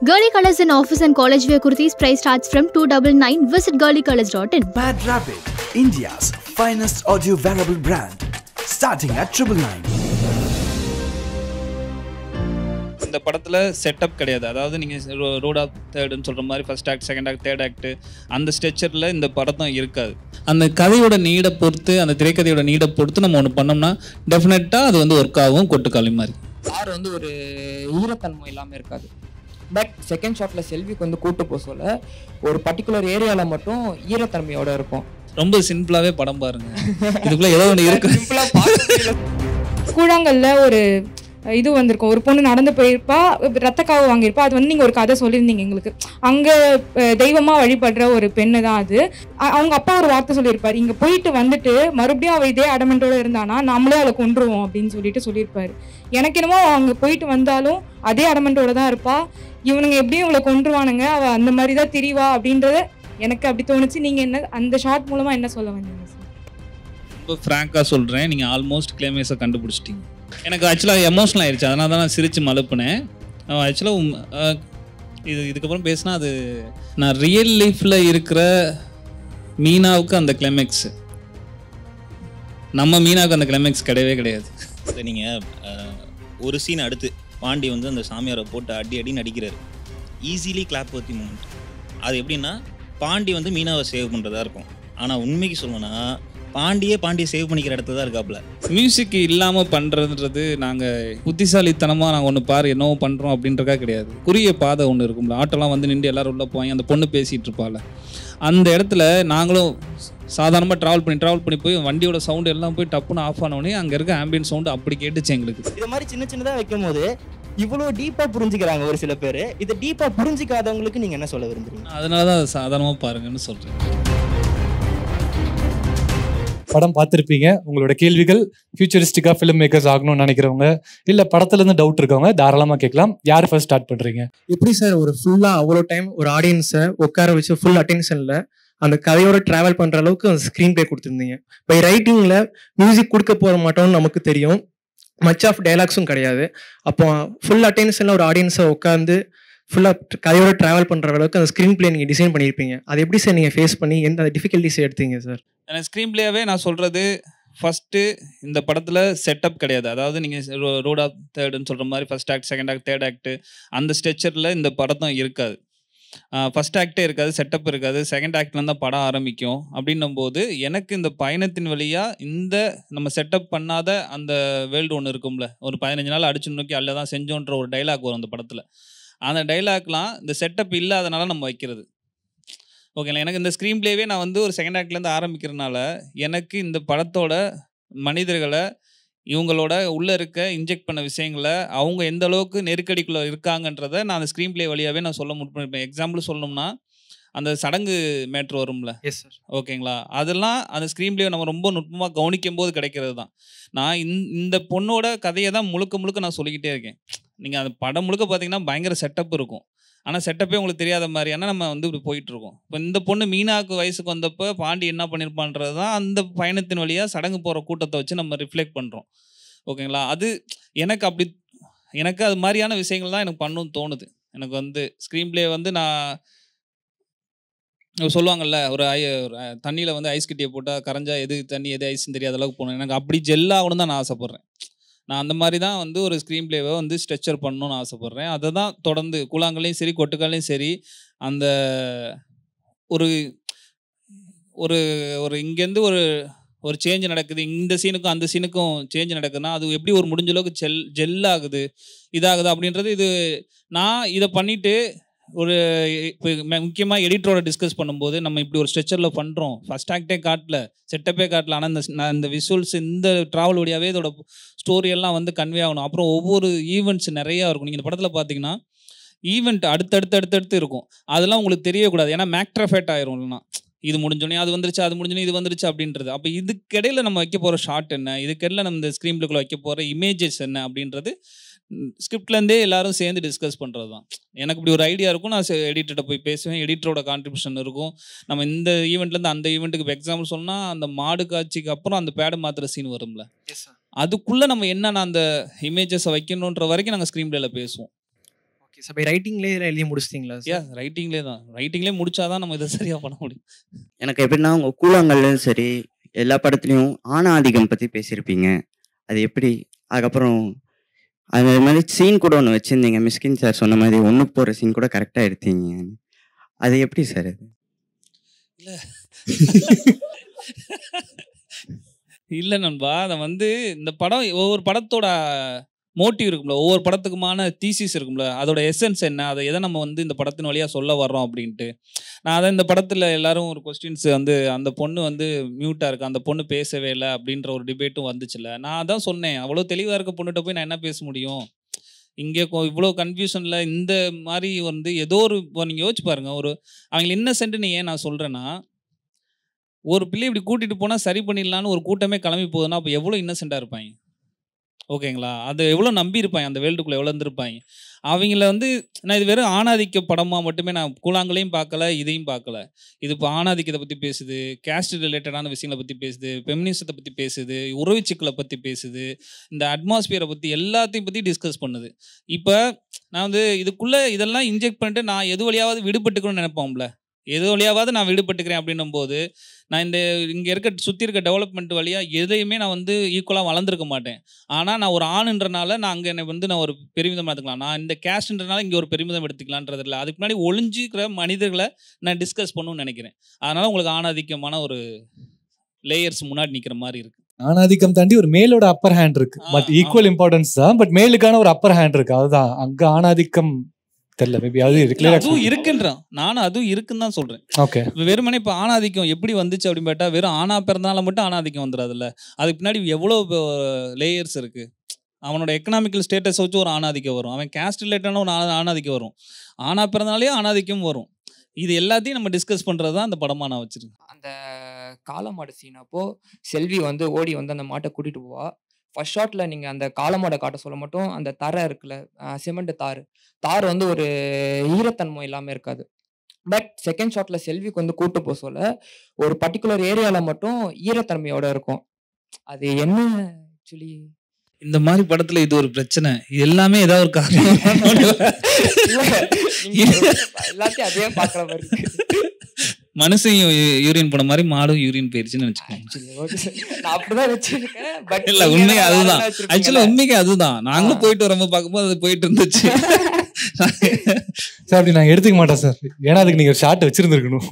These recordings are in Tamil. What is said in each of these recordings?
Girly Colors in office and college wear kurtis price starts from 299. Visit girlycolors.in. Mad Rapid, India's finest audio wearable brand, starting at 999. இந்த படத்தில் செட்டப் கிடையாது. அதாவது நீங்கள் ரோட் ஆஃப் தேர்டுன்னு சொல்கிற மாதிரி first act, second act, third act அந்த ஸ்ட்ரெச்சரில் இந்த படம் இருக்காது. அந்த கதையோட நீடை பொறுத்து, அந்த திரைக்கதையோட நீடை பொறுத்து நம்ம ஒன்று பண்ணோம்னா டெஃபினட்டாக அது வந்து ஒர்க் ஆகும். கொட்டுக்காளி மாதிரி ஆறு வந்து ஒரு ஈரத்தன்மை இல்லாமல் இருக்காது. பட் செகண்ட் ஷாட்டில் செல்விக்கு வந்து கூட்டு போக சொல்ல ஒரு பர்டிகுலர் ஏரியாவில் மட்டும் ஈரத்தன்மையோட இருக்கும். ரொம்ப சிம்பிளாகவே படம் பாருங்க, இதுக்குள்ளே ஏதோ ஒன்று இருக்கு. கூழாங்கல்ல ஒரு இது வந்திருக்கும், ஒரு பொண்ணு நடந்து போயிருப்பா, ரத்த காவு வாங்கியிருப்பா. அது வந்து நீங்கள் ஒரு கதை சொல்லியிருந்தீங்க எங்களுக்கு. அங்கே தெய்வமாக வழிபடுற ஒரு பெண்ணு தான் அது. அவங்க அப்பா ஒரு வார்த்தை சொல்லியிருப்பார், இங்கே போயிட்டு வந்துட்டு மறுபடியும் அவள் இதே அடமெண்ட்டோடு இருந்தானா நம்மளே அவளை கொன்றுவோம் அப்படின்னு சொல்லியிருப்பார். எனக்கு என்னமோ அங்கே போயிட்டு வந்தாலும் அதே அடமெண்ட்டோட தான் இருப்பா, இவனுங்க எப்படியும் இவளை கொன்றுவானுங்க, அவள் அந்த மாதிரி தான் திரிவா அப்படின்றத எனக்கு அப்படி தோணுச்சு. நீங்கள் என்ன அந்த ஷார்ட் மூலமாக என்ன சொல்ல வந்தீங்க சார்? ரொம்ப ஃப்ராங்காக சொல்கிறேன், நீங்கள் ஆல்மோஸ்ட் கிளைமேக்ஸை கண்டுபிடிச்சிட்டிங்க. எனக்கு ஆக்சுவலாக எமோஷனல் ஆயிடுச்சு, அதனால தான் நான் சிரித்து மலுப்புனேன். ஆக்சுவலாக இதுக்கப்புறம் பேசினா அது நான் ரியல் லைஃப்பில் இருக்கிற மீனாவுக்கு அந்த கிளைமேக்ஸு, நம்ம மீனாவுக்கு அந்த கிளைமேக்ஸ் கிடையவே கிடையாது. நீங்கள் ஒரு சீன் அடுத்து பாண்டி வந்து அந்த சாமியாரை போட்டு அடின்னு அடிக்கிறாரு. Easily clap worthy moment. அது எப்படின்னா பாண்டி வந்து மீனாவை சேவ் பண்ணுறதா இருக்கும். ஆனால் உண்மைக்கு சொல்லணும்னா பாண்டியை சேவ் பண்ணிக்கிற இடத்துல தான் இருக்காப்புல. மியூசிக் இல்லாமல் பண்ணுறதுன்றது நாங்கள் புத்திசாலித்தனமாக நாங்கள் ஒன்று பாரு என்னவோ பண்ணுறோம் அப்படின்றக்கா கிடையாது. குறுகிய பாதை ஒன்று இருக்கும்ல, ஆட்டோலாம் வந்து நின்று எல்லோரும் உள்ளே போவாங்க, அந்த பொண்ணு பேசிகிட்டு இருப்பாள். அந்த இடத்துல நாங்களும் சாதாரணமாக ட்ராவல் பண்ணி போய் வண்டியோட சவுண்டு எல்லாம் போய் டப்புன்னு ஆஃப் ஆனோடனே அங்கே இருக்க ஆம்பியன்ட் சவுண்டு அப்படி கேட்டுச்சு எங்களுக்கு. இது மாதிரி சின்னதாக வைக்கும் போது இவ்வளோ டீப்பாக புரிஞ்சுக்கிறாங்க ஒரு சில பேர். இதை டீப்பாக புரிஞ்சிக்காதவங்களுக்கு நீங்கள் என்ன சொல்ல விரும்புறீங்க? அதனால தான் அதை சாதாரணமாக பாருங்கன்னு சொல்கிறேன். படம் பார்த்துருப்பீங்க. உங்களோட கேள்விகள் ஃபியூச்சரிஸ்டிக்காக ஃபிலிம் மேக்கர்ஸ் ஆகணும்னு நினைக்கிறவங்க, இல்லை படத்துலேருந்து டவுட் இருக்கவங்க தாராளமாக கேட்கலாம். யார் ஃபர்ஸ்ட் ஸ்டார்ட் பண்ணுறீங்க? எப்படி சார் ஒரு ஃபுல்லாக அவ்வளோ டைம் ஒரு ஆடியன்ஸை உட்கார வச்சு ஃபுல் அட்டென்ஷனில் அந்த கதையோட ட்ராவல் பண்ணுற அளவுக்கு அந்த ஸ்க்ரீன் ப்ளே கொடுத்துருந்தீங்க. பை ரைட்டிங்கில் மியூசிக் கொடுக்க போக மாட்டோம்னு நமக்கு தெரியும், மச் ஆஃப் டைலாக்ஸும் கிடையாது. அப்போ ஃபுல் அட்டென்ஷனில் ஒரு ஆடியன்ஸை உட்காந்து ஃபுல்லாக கதையோட ட்ராவல் பண்ணுற அளவுக்கு அந்த ஸ்க்ரீன் ப்ளே நீங்கள் டிசைன் பண்ணியிருப்பீங்க. அது எப்படி சார் நீங்கள் ஃபேஸ் பண்ணி எந்த டிஃபிகல்ட்டிஸ் எடுத்தீங்க சார்? எனக்கு ஸ்க்ரீன் பிளேவே நான் சொல்கிறது, ஃபஸ்ட்டு இந்த படத்தில் செட்டப் கிடையாது. அதாவது நீங்கள் ரோட் ஆஃப் தேர்டுன்னு சொல்கிற மாதிரி first act, second act, third act அந்த ஸ்ட்ரெச்சரில் இந்த படம் இருக்காது. ஃபஸ்ட் ஆக்டே இருக்காது, செட்டப் இருக்காது, செகண்ட் ஆக்ட்லேருந்து தான் படம் ஆரம்பிக்கும். அப்படின்னும் போது எனக்கு இந்த பயணத்தின் வழியாக இந்த நம்ம செட்டப் பண்ணாத அந்த வேர்ல்டு ஒன்று இருக்கும்ல, ஒரு 15 நாள் அடிச்சு நோக்கி அல்ல தான் செஞ்சோன்ற ஒரு டைலாக் வரும் அந்த படத்தில். அந்த டைலாக்லாம் இந்த செட்டப் இல்லாதனால நம்ம வைக்கிறது. ஓகேங்களா? எனக்கு இந்த ஸ்க்ரீன் பிளேவே நான் வந்து ஒரு செகண்ட் ஆக்ட்லேருந்து ஆரம்பிக்கிறதுனால எனக்கு இந்த படத்தோட மனிதர்களை, இவங்களோட உள்ளே இருக்க இன்ஜெக்ட் பண்ண விஷயங்களை, அவங்க எந்த அளவுக்கு நெருக்கடிக்குள்ளே இருக்காங்கன்றதை நான் அந்த ஸ்க்ரீன் பிளே வழியாகவே நான் சொல்ல முடிப்பேன். எக்ஸாம்பிள் சொல்லணும்னா அந்த சடங்கு மேட்ரு வரும்ல, எஸ் சார், ஓகேங்களா? அதெல்லாம் அந்த ஸ்க்ரீன் பிளே நம்ம ரொம்ப நுட்பமாக கவனிக்கும் போது கிடைக்கிறது தான். நான் இந்த பொண்ணோட கதையை தான் முழுக்க நான் சொல்லிக்கிட்டே இருக்கேன். நீங்கள் அந்த படம் முழுக்க பார்த்தீங்கன்னா பயங்கர செட்டப் இருக்கும், ஆனால் செட்டப்பே உங்களுக்கு தெரியாத மாதிரியான நம்ம வந்து இப்படி போயிட்டுருக்கோம். இப்போ இந்த பொண்ணு மீனாவுக்கு வயசுக்கு வந்தப்போ பாண்டி என்ன பண்ணியிருப்பான்றது தான் அந்த பயணத்தின் வழியாக சடங்கு போகிற கூட்டத்தை வச்சு நம்ம ரிஃப்ளெக்ட் பண்ணுறோம். ஓகேங்களா? அது எனக்கு அது மாதிரியான விஷயங்கள் தான் எனக்கு பண்ணணும்னு தோணுது. எனக்கு வந்து ஸ்க்ரீன் பிளே வந்து நான் சொல்லுவாங்கள்ல, ஒரு தண்ணியில் வந்து ஐஸ் கட்டியை போட்டால் கரைஞ்சா எது தண்ணி எது ஐஸ்ன்னு தெரியாத அளவுக்கு போகணும். எனக்கு அப்படி ஜெல்லாகணும் தான் நான் ஆசைப்பட்றேன். நான் அந்த மாதிரி தான் வந்து ஒரு ஸ்க்ரீன் பிளேவை வந்து ஸ்ட்ரெச்சர் பண்ணணும்னு ஆசைப்பட்றேன். அதை தான் தொடர்ந்து கூழாங்கல்லையும் சரி கொட்டுக்காலையும் சரி அந்த ஒரு ஒரு ஒரு இங்கேருந்து ஒரு சேஞ்ச் நடக்குது, இந்த சீனுக்கும் அந்த சீனுக்கும் சேஞ்ச் நடக்குதுன்னா அது எப்படி ஒரு முடிஞ்ச அளவுக்கு ஜெல்லாகுது இதாகுது அப்படின்றது. இது நான் இதை பண்ணிவிட்டு ஒரு இப்போ முக்கியமாக எடிட்டரோட டிஸ்கஸ் பண்ணும்போது நம்ம இப்படி ஒரு ஸ்ட்ரெச்சரில் பண்ணுறோம், ஃபஸ்ட் ஆக்டே காட்டல, செட்டப்பே காட்டல, ஆனால் இந்த விஷுவல்ஸ் இந்த ட்ராவல் வழியாகவே இதோட ஸ்டோரியெல்லாம் வந்து கன்வே ஆகணும். அப்புறம் ஒவ்வொரு ஈவெண்ட்ஸ் நிறையா இருக்கும். நீங்கள் இந்த படத்தில் பார்த்தீங்கன்னா ஈவெண்ட் அடுத்தடுத்து இருக்கும், அதெல்லாம் உங்களுக்கு தெரியக்கூடாது. ஏன்னா மேக்ட்ரஃபேட் ஆயிரும், இல்லைனா இது முடிஞ்சோடனே அது வந்துருச்சு, அது முடிஞ்சோடனே இது வந்துருச்சு அப்படின்றது. அப்போ இதுக்கிடையில் நம்ம வைக்க போகிற ஷார்ட் என்ன, இதுக்கிடையில் நம்ம இந்த ஸ்க்ரீன் பிளேக்குள்ள வைக்க போகிற இமேஜஸ் என்ன அப்படின்றது ஸ்கிரிப்ட்லேருந்தே எல்லாரும் சேர்ந்து டிஸ்கஸ் பண்ணுறது தான். எனக்கு இப்படி ஒரு ஐடியா இருக்கும், நான் எடிட்டர்கிட்ட போய் பேசுவேன், எடிட்டரோட கான்ட்ரிபியூஷன் இருக்கும். நம்ம இந்த ஈவெண்ட்லேருந்து அந்த ஈவெண்ட்டுக்கு இப்போ எக்ஸாம்பிள் சொன்னால் அந்த மாடு காட்சிக்கு அப்புறம் அந்த பேடு மாத்திர சீன் வரும்ல, அதுக்குள்ளே நம்ம என்னென்ன அந்த இமேஜஸை வைக்கணுன்ற வரைக்கும் நாங்கள் ஸ்க்ரீன் பிளேயில் பேசுவோம். Okay sir. பை ரைட்டிங்லேயே எழுதி முடிச்சிட்டிங்களா யா சார்? ரைட்டிங்லேயே தான், ரைட்டிங்லேயே முடிச்சாதான் நம்ம இதை சரியாக பண்ண முடியும். எனக்கு எப்படின்னா உங்கள் கூழாங்கல்லும் சரி எல்லா படத்துலையும் ஆணாதிக்கம் பற்றி பேசியிருப்பீங்க. அது எப்படி? அதுக்கப்புறம் அது மாதிரி சீன் கூட ஒன்று வச்சுருந்தீங்க, மிஸ்கின் சார் சொன்ன மாதிரி ஒன்று போகிற சீன் கூட கரெக்டாக எடுத்தீங்க. அது எப்படி சார் அது? இல்லை இல்லை நண்பா, அதை வந்து இந்த படம் ஒவ்வொரு படத்தோட மோட்டிவ் இருக்கும்ல, ஒவ்வொரு படத்துக்குமான தீசிஸ் இருக்கும்ல, அதோட எசன்ஸ் என்ன, அதை எதை நம்ம வந்து இந்த படத்தின் வழியாக சொல்ல வர்றோம் அப்படின்ட்டு. நான் அதை இந்த படத்தில் எல்லாரும் ஒரு கொஸ்டின்ஸ் வந்து அந்த பொண்ணு வந்து மியூட்டாக இருக்கு, அந்த பொண்ணு பேசவே இல்லை அப்படின்ற ஒரு டிபேட்டும் வந்துச்சுல்ல. நான் அதான் சொன்னேன், அவ்வளோ தெளிவாக இருக்க பொண்ணுகிட்ட போய் நான் என்ன பேச முடியும் இங்கே? இவ்வளோ கன்ஃபியூஷனில் இந்த மாதிரி வந்து ஏதோ ஒரு நீங்கள் யோசிச்சு பாருங்க, ஒரு அவங்களை இன்னசென்ட்னு ஏன் நான் சொல்கிறேன்னா, ஒரு பிள்ளை இப்படி கூட்டிகிட்டு போனால் சரி பண்ணிடலான்னு ஒரு கூட்டமே கிளம்பி போகுதுன்னா அப்போ எவ்வளோ இன்னசென்ட்டாக இருப்பாங்க, ஓகேங்களா? அதை எவ்வளோ நம்பியிருப்பாங்க, அந்த வேர்ல்டுக்குள்ளே எவ்வளோ இருந்திருப்பாங்க. அவங்கள வந்து நான் இது வெறும் ஆணாதிக்க படமாக மட்டுமே நான் கூழாங்கலையும் பார்க்கல, இதையும் பார்க்கல. இது இப்போ ஆணாதிக்கத்தை பற்றி பேசுது, கேஸ்ட் ரிலேட்டடான விஷயங்களை பற்றி பேசுது, ஃபெமினிசத்தை பற்றி பேசுது, உறவு சிக்கலை பற்றி பேசுது, இந்த அட்மாஸ்பியரை பற்றி எல்லாத்தையும் பற்றி டிஸ்கஸ் பண்ணுது. இப்போ நான் வந்து இதுக்குள்ளே இதெல்லாம் இன்ஜெக்ட் பண்ணிட்டு நான் எது வழியாவது விடுபட்டுக்கணும்னு நினைப்போம்ல, எது வழியாவது நான் விடுபட்டுக்கிறேன் அப்படின்னும் போது நான் இந்த இங்கே இருக்க சுற்றி இருக்க டெவலப்மெண்ட் வழியாக எதையுமே நான் வந்து ஈக்குவலாக வளர்ந்துருக்க மாட்டேன். ஆனால் நான் ஒரு ஆணுன்றனால நான் அங்கே என்னை வந்து நான் ஒரு பெருமிதம் எடுத்துக்கலாம், நான் இந்த கேஸ்ட்ன்றனால இங்கே ஒரு பெருமிதம் எடுத்துக்கலான்றது இல்லை. அதுக்கு முன்னாடி ஒளிஞ்சிக்கிற மனிதர்களை நான் டிஸ்கஸ் பண்ணணும்னு நினைக்கிறேன். அதனால் உங்களுக்கு ஆணாதிக்கமான ஒரு லேயர்ஸ் முன்னாடி நிற்கிற மாதிரி இருக்கு. ஆணாதிக்கம் தாண்டி ஒரு மேலோட அப்பர் ஹேண்ட் இருக்கு, பட் ஈக்குவல் இம்பார்ட்டன்ஸ் தான், பட் மேலுக்கான ஒரு அப்பர் ஹேண்ட் இருக்கு. அதுதான் அங்க ஆணாதிக்கம் தெரியல, மேபி அது அதுவும் இருக்குன்றான், நானும் அதுவும் இருக்குன்னு தான் சொல்றேன். ஓகே, வெறுமனே இப்போ ஆணாதிக்கம் எப்படி வந்துச்சு அப்படின்னு கேட்டா வெறும் ஆணா பிறந்தால மட்டும் ஆணாதிக்கம் வந்துடாதுல்ல, அதுக்கு பின்னாடி எவ்வளோ லேயர்ஸ் இருக்கு. அவனோட எக்கனாமிக்கல் ஸ்டேட்டஸ் வச்சு ஒரு ஆணாதிக்கம் வரும், அவன் கேஸ்ட் ரிலேட்டடான ஒரு ஆணாதிக்கம் வரும், ஆணா பிறந்தாலே ஆணாதிக்கம் வரும். இது எல்லாத்தையும் நம்ம டிஸ்கஸ் பண்றது தான் அந்த படமா நான் வச்சிருக்கேன். அந்த காளமாடு சீன் அப்போ செல்வி வந்து ஓடி வந்து அந்த மாட்டை கூட்டிட்டு போவா. ஃபர்ஸ்ட் ஷாட்ல நீங்க அந்த காளமாடை காட்ட சொல்ல மட்டும் அந்த தரை இருக்குல்ல, சிமெண்ட் தார் வந்து ஒரு ஈரத்தன்மை இல்லாம இருக்காது. பட் செகண்ட் ஷாட்ல செல்விக்கு வந்து கூட்டு போக சொல்ல ஒரு பர்டிகுலர் ஏரியால மட்டும் ஈரத்தன்மையோட இருக்கும். அது என்ன ஆக்சுவலி இந்த மாதிரி படத்துல இது ஒரு பிரச்சனை, இது எல்லாமே ஏதாவது ஒரு காரணம் எல்லாத்தையும் அதே பாக்குற மாதிரி இருக்கு. மனுஷன் யூரின் போன மாதிரி மாடும் யூரின் போயிருச்சுன்னு நினைச்சுக்கோங்க. நான் அப்படிதான் வச்சிருக்கேன். பட் இல்ல உண்மையே அதுதான், ஆக்சுவலா உண்மைக்கு அதுதான். நாங்களும் போயிட்டு வரும்போது பார்க்கும்போது அது போயிட்டு இருந்துச்சு சார். அப்படி நான் எடுத்துக்க மாட்டேன் சார், ஏன்னா அதுக்கு நீங்க ஷார்ட் வச்சிருந்துருக்கணும்.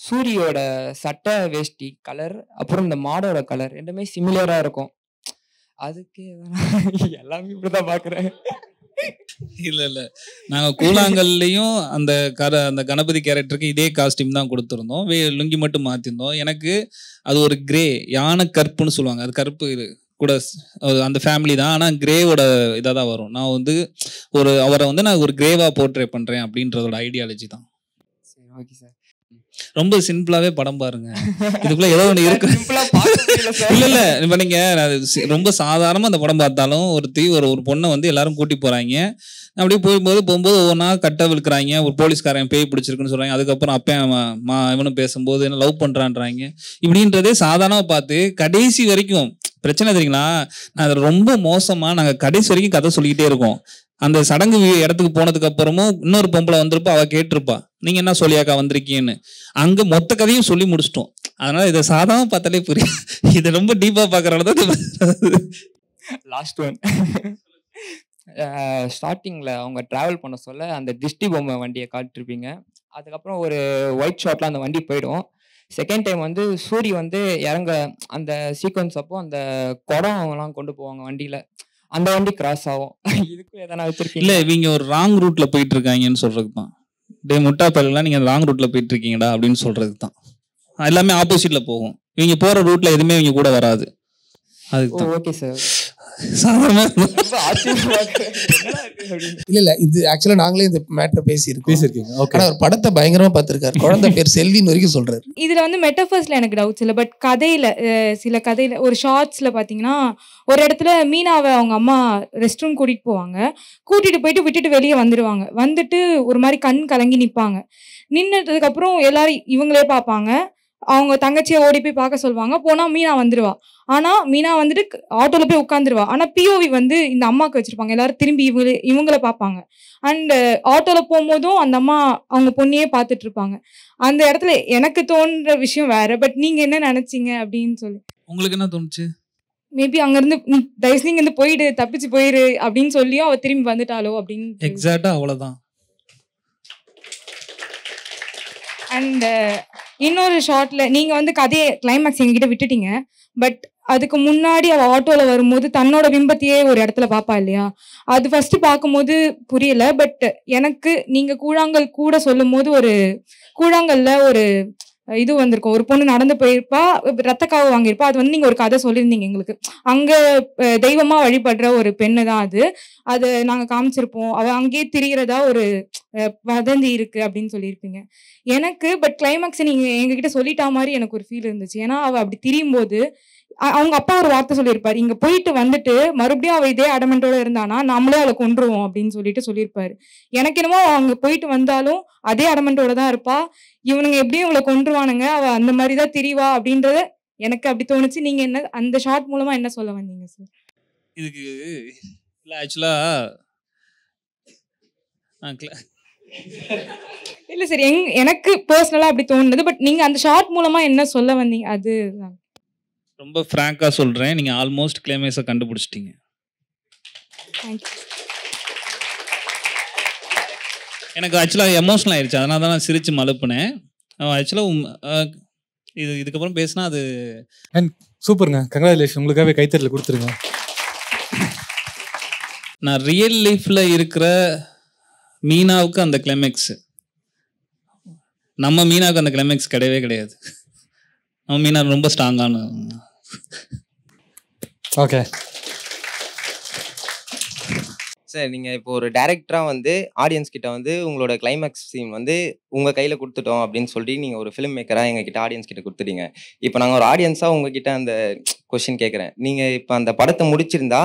சூரியோட சட்டை வேஷ்டி கலர் அப்புறம் இந்த மாடோட கலர் ரெண்டுமே சிமிலரா இருக்கும். அதுக்கு எல்லாமே இப்படிதான் பாக்குறேன். இல்ல நாங்க கூழாங்கல்லையும் அந்த கணபதி கேரக்டருக்கு இதே காஸ்டியூம் தான் கொடுத்துருந்தோம், லுங்கி மட்டும் மாத்திருந்தோம். எனக்கு அது ஒரு கிரே யானை கருப்புன்னு சொல்லுவாங்க, அது கருப்பு கூட அந்த ஃபேமிலி தான், ஆனா கிரேவோட இதாக தான் வரும். நான் வந்து அவரை வந்து நான் ஒரு கிரேவா போர்ட்ரே பண்றேன் அப்படின்றதோட ஐடியாலஜி தான். சரி, ஓகே சார். ரொம்ப சிம்பிளாவே படம் பாருங்க, இதுக்குள்ள ஏதோ ஒண்ணு இருக்கு. இல்ல இப்ப நீங்க ரொம்ப சாதாரணமா அந்த படம் பார்த்தாலும் ஒரு பொண்ணை வந்து எல்லாரும் கூட்டி போறாங்க, அப்படியே போகும்போது ஒவ்வொன்றா கட்ட விழுக்கிறாங்க, ஒரு போலீஸ்காரன் பேய் பிடிச்சிருக்குன்னு சொல்றாங்க, அதுக்கப்புறம் அப்ப இவனும் பேசும்போது என்ன லவ் பண்றான்றாங்க, இப்படின்றதே சாதாரணமா பார்த்து கடைசி வரைக்கும் பிரச்சனை தெரியுங்களா. அது ரொம்ப மோசமா நாங்க கடைசி வரைக்கும் கதை சொல்லிக்கிட்டே இருக்கோம். அந்த சடங்கு இடத்துக்கு போனதுக்கு அப்புறமும் இன்னொரு பொம்பளை வந்திருப்பா, அவ கேட்டிருப்பா நீங்க என்ன சொல்லியாக்கா வந்திருக்கீங்கன்னு, அங்க மொத்த கதையும் சொல்லி முடிச்சிட்டோம். அதனால இதை சாதாரண பார்த்தாலே புரியும், இதை ரொம்ப டீப்பா பாக்குறதுதான். லாஸ்ட் ஒன் ஸ்டார்டிங்ல அவங்க டிராவல் பண்ண சொல்ல அந்த திஷ்டி பொம்மை வண்டியை காட்டிருப்பீங்க, அதுக்கப்புறம் ஒரு ஒயிட் ஷாட்ல அந்த வண்டி போயிடும். செகண்ட் டைம் வந்து சூரி வந்து இறங்க அந்த சீக்வன்ஸ் அப்போ அந்த குடம் எல்லாம் கொண்டு போவாங்க வண்டியில, அந்த வண்டி கிராஸ் ஆகும். இதுக்கும் எதனா வச்சிருக்கீங்க? இல்ல இவங்க ஒரு ராங் ரூட்ல போயிட்டு இருக்காங்கன்னு சொல்றதுக்கு தான். டே முட்டா பல்லாம் நீங்க ராங் ரூட்ல போயிட்டு இருக்கீங்கடா அப்படின்னு சொல்றதுக்கு தான். எல்லாமே ஆப்போசிட்ல போகும், இவங்க போற ரூட்ல எதுவுமே இவங்க கூட வராது. அதுக்கு ஓகே சார். இல்ல இது ஆக்சுவலா நாங்களே இந்த மேட்டர் பேசியிருக்கீங்க. ஆனா ஒரு படத்தை பயங்கரமா பார்த்திருக்காரு, குழந்தை பேர் செல்வின்னு வரைக்கும் சொல்றாரு. இதுல வந்து மெட்டஃபர்ஸ்ல எனக்கு டவுட்ஸ் இல்லை, பட் கதையில சில கதையில ஒரு ஷார்ட்ஸ்ல பாத்தீங்கன்னா ஒரு இடத்துல மீனாவை அவங்க அம்மா ரெஸ்ட் ரூம் கூட்டிட்டு போவாங்க, கூட்டிட்டு போயிட்டு விட்டுட்டு வெளியே வந்துடுவாங்க, வந்துட்டு ஒரு மாதிரி கண் கலங்கி நிப்பாங்க. நின்னதுக்கு அப்புறம் எல்லாரும் இவங்களே பார்ப்பாங்க, அவங்க தங்கச்சியை ஓடி போய் பார்க்க சொல்லுவாங்க. போனால் மீனா வந்துடுவா. ஆனால் மீனா வந்துட்டு ஆட்டோவில் போய் உட்காந்துருவா. ஆனால் பிஓவி வந்து இந்த அம்மாவுக்கு வச்சுருப்பாங்க. எல்லாரும் திரும்பி இவங்கள பார்ப்பாங்க. அண்டு ஆட்டோவில் போகும்போதும் அந்த அம்மா அவங்க பொண்ணையே பார்த்துட்டு இருப்பாங்க. அந்த இடத்துல எனக்கு தோன்ற விஷயம் வேற. பட் நீங்கள் என்ன நினச்சிங்க அப்படின்னு சொல்லி உங்களுக்கு என்ன தோணுச்சு? மேபி அங்கேருந்து தயவுசெய்து இங்கேருந்து போயிடு, தப்பிச்சு போயிரு அப்படின்னு சொல்லியும் அவள் திரும்பி வந்துட்டாளோ அப்படின்னு. எக்ஸாக்டாக அவ்வளோதான். அண்ட் இன்னொரு ஷார்ட்ல நீங்க வந்து கதையை கிளைமேக்ஸ் எங்ககிட்ட விட்டுட்டீங்க. பட் அதுக்கு முன்னாடி அவள் ஆட்டோவில் வரும்போது தன்னோட பிம்பத்தையே ஒரு இடத்துல பார்ப்பா இல்லையா? அது ஃபர்ஸ்ட் பார்க்கும்போது புரியல. பட் எனக்கு நீங்க கூழாங்கல் கூட சொல்லும் போது ஒரு கூழாங்கல்ல ஒரு இது வந்திருக்கும். ஒரு பொண்ணு நடந்து போயிருப்பா, ரத்தக்காவு வாங்கியிருப்பா. அது வந்து நீங்க ஒரு கதை சொல்லியிருந்தீங்க எங்களுக்கு. அங்க தெய்வமா வழிபடுற ஒரு பெண்ணு தான் அது. அதை நாங்க காமிச்சிருப்போம். அவ அங்கேயே திரிகிறதா ஒரு வதந்தி இருக்கு அப்படின்னு சொல்லியிருப்பீங்க எனக்கு. பட் கிளைமேக்ஸ் நீங்க எங்ககிட்ட சொல்லிட்டா மாதிரி எனக்கு ஒரு ஃபீல் இருந்துச்சு. ஏன்னா அவ அப்படி திரியும் போது அவங்க அப்பா ஒரு வார்த்தை சொல்லியிருப்பாரு, இங்க போயிட்டு வந்துட்டு மறுபடியும் அவ இதே அடமெண்டோட இருந்தானா நம்மளே அவளை கொன்றுவோம் அப்படின்னு சொல்லியிருப்பாரு. எனக்கு என்னமோ அவங்க போயிட்டு வந்தாலும் அதே அடமெண்டோட தான் இருப்பா. இவனுங்க எப்படியும் இவளை கொன்றுவானுங்க, அவ அந்த மாதிரிதான் திரிவா அப்படின்றத எனக்கு அப்படி தோணுச்சு. நீங்க என்ன அந்த ஷார்ட் மூலமா என்ன சொல்ல வந்தீங்க சார்? இதுக்கு இல்லை ஆக்சுவலா இல்ல சார், எனக்கு பர்சனலா அப்படி தோணுது. பட் நீங்க அந்த ஷார்ட் மூலமா என்ன சொல்ல வந்தீங்க அது ரொம்ப ஃப்ராங்காக சொல்கிறேன். நீங்கள் ஆல்மோஸ்ட் கிளைமேக்ஸை கண்டுபிடிச்சிட்டீங்க. எனக்கு ஆக்சுவலாக எமோஷனல் ஆயிடுச்சு. அதனால தான் நான் சிரித்து மலுப்புனேன். ஆக்சுவலாக இதுக்கப்புறம் பேசினா அது சூப்பருங்க. கங்க்ராச்சுலேஷன். உங்களுக்காகவே கைத்தறல கொடுத்துருங்க. நான் ரியல் லைஃப்பில் இருக்கிற மீனாவுக்கு அந்த கிளைமேக்ஸு, நம்ம மீனாவுக்கு அந்த கிளைமேக்ஸ் கிடையவே கிடையாது. நம்ம மீனா ரொம்ப ஸ்ட்ராங்கான. ஓகே சார், நீங்கள் இப்போ ஒரு டைரக்டராக வந்து ஆடியன்ஸ் கிட்ட வந்து உங்களோட கிளைமேக்ஸ் சீன் வந்து உங்கள் கையில் கொடுத்துட்டோம் அப்படின்னு சொல்லி நீங்கள் ஒரு ஃபிலிம் மேக்கராக எங்ககிட்ட ஆடியன்ஸ் கிட்ட கொடுத்துட்டீங்க. இப்போ நாங்கள் ஒரு ஆடியன்ஸாக உங்ககிட்ட அந்த கொஸ்டின் கேட்குறேன். நீங்கள் இப்போ அந்த படத்தை முடிச்சிருந்தா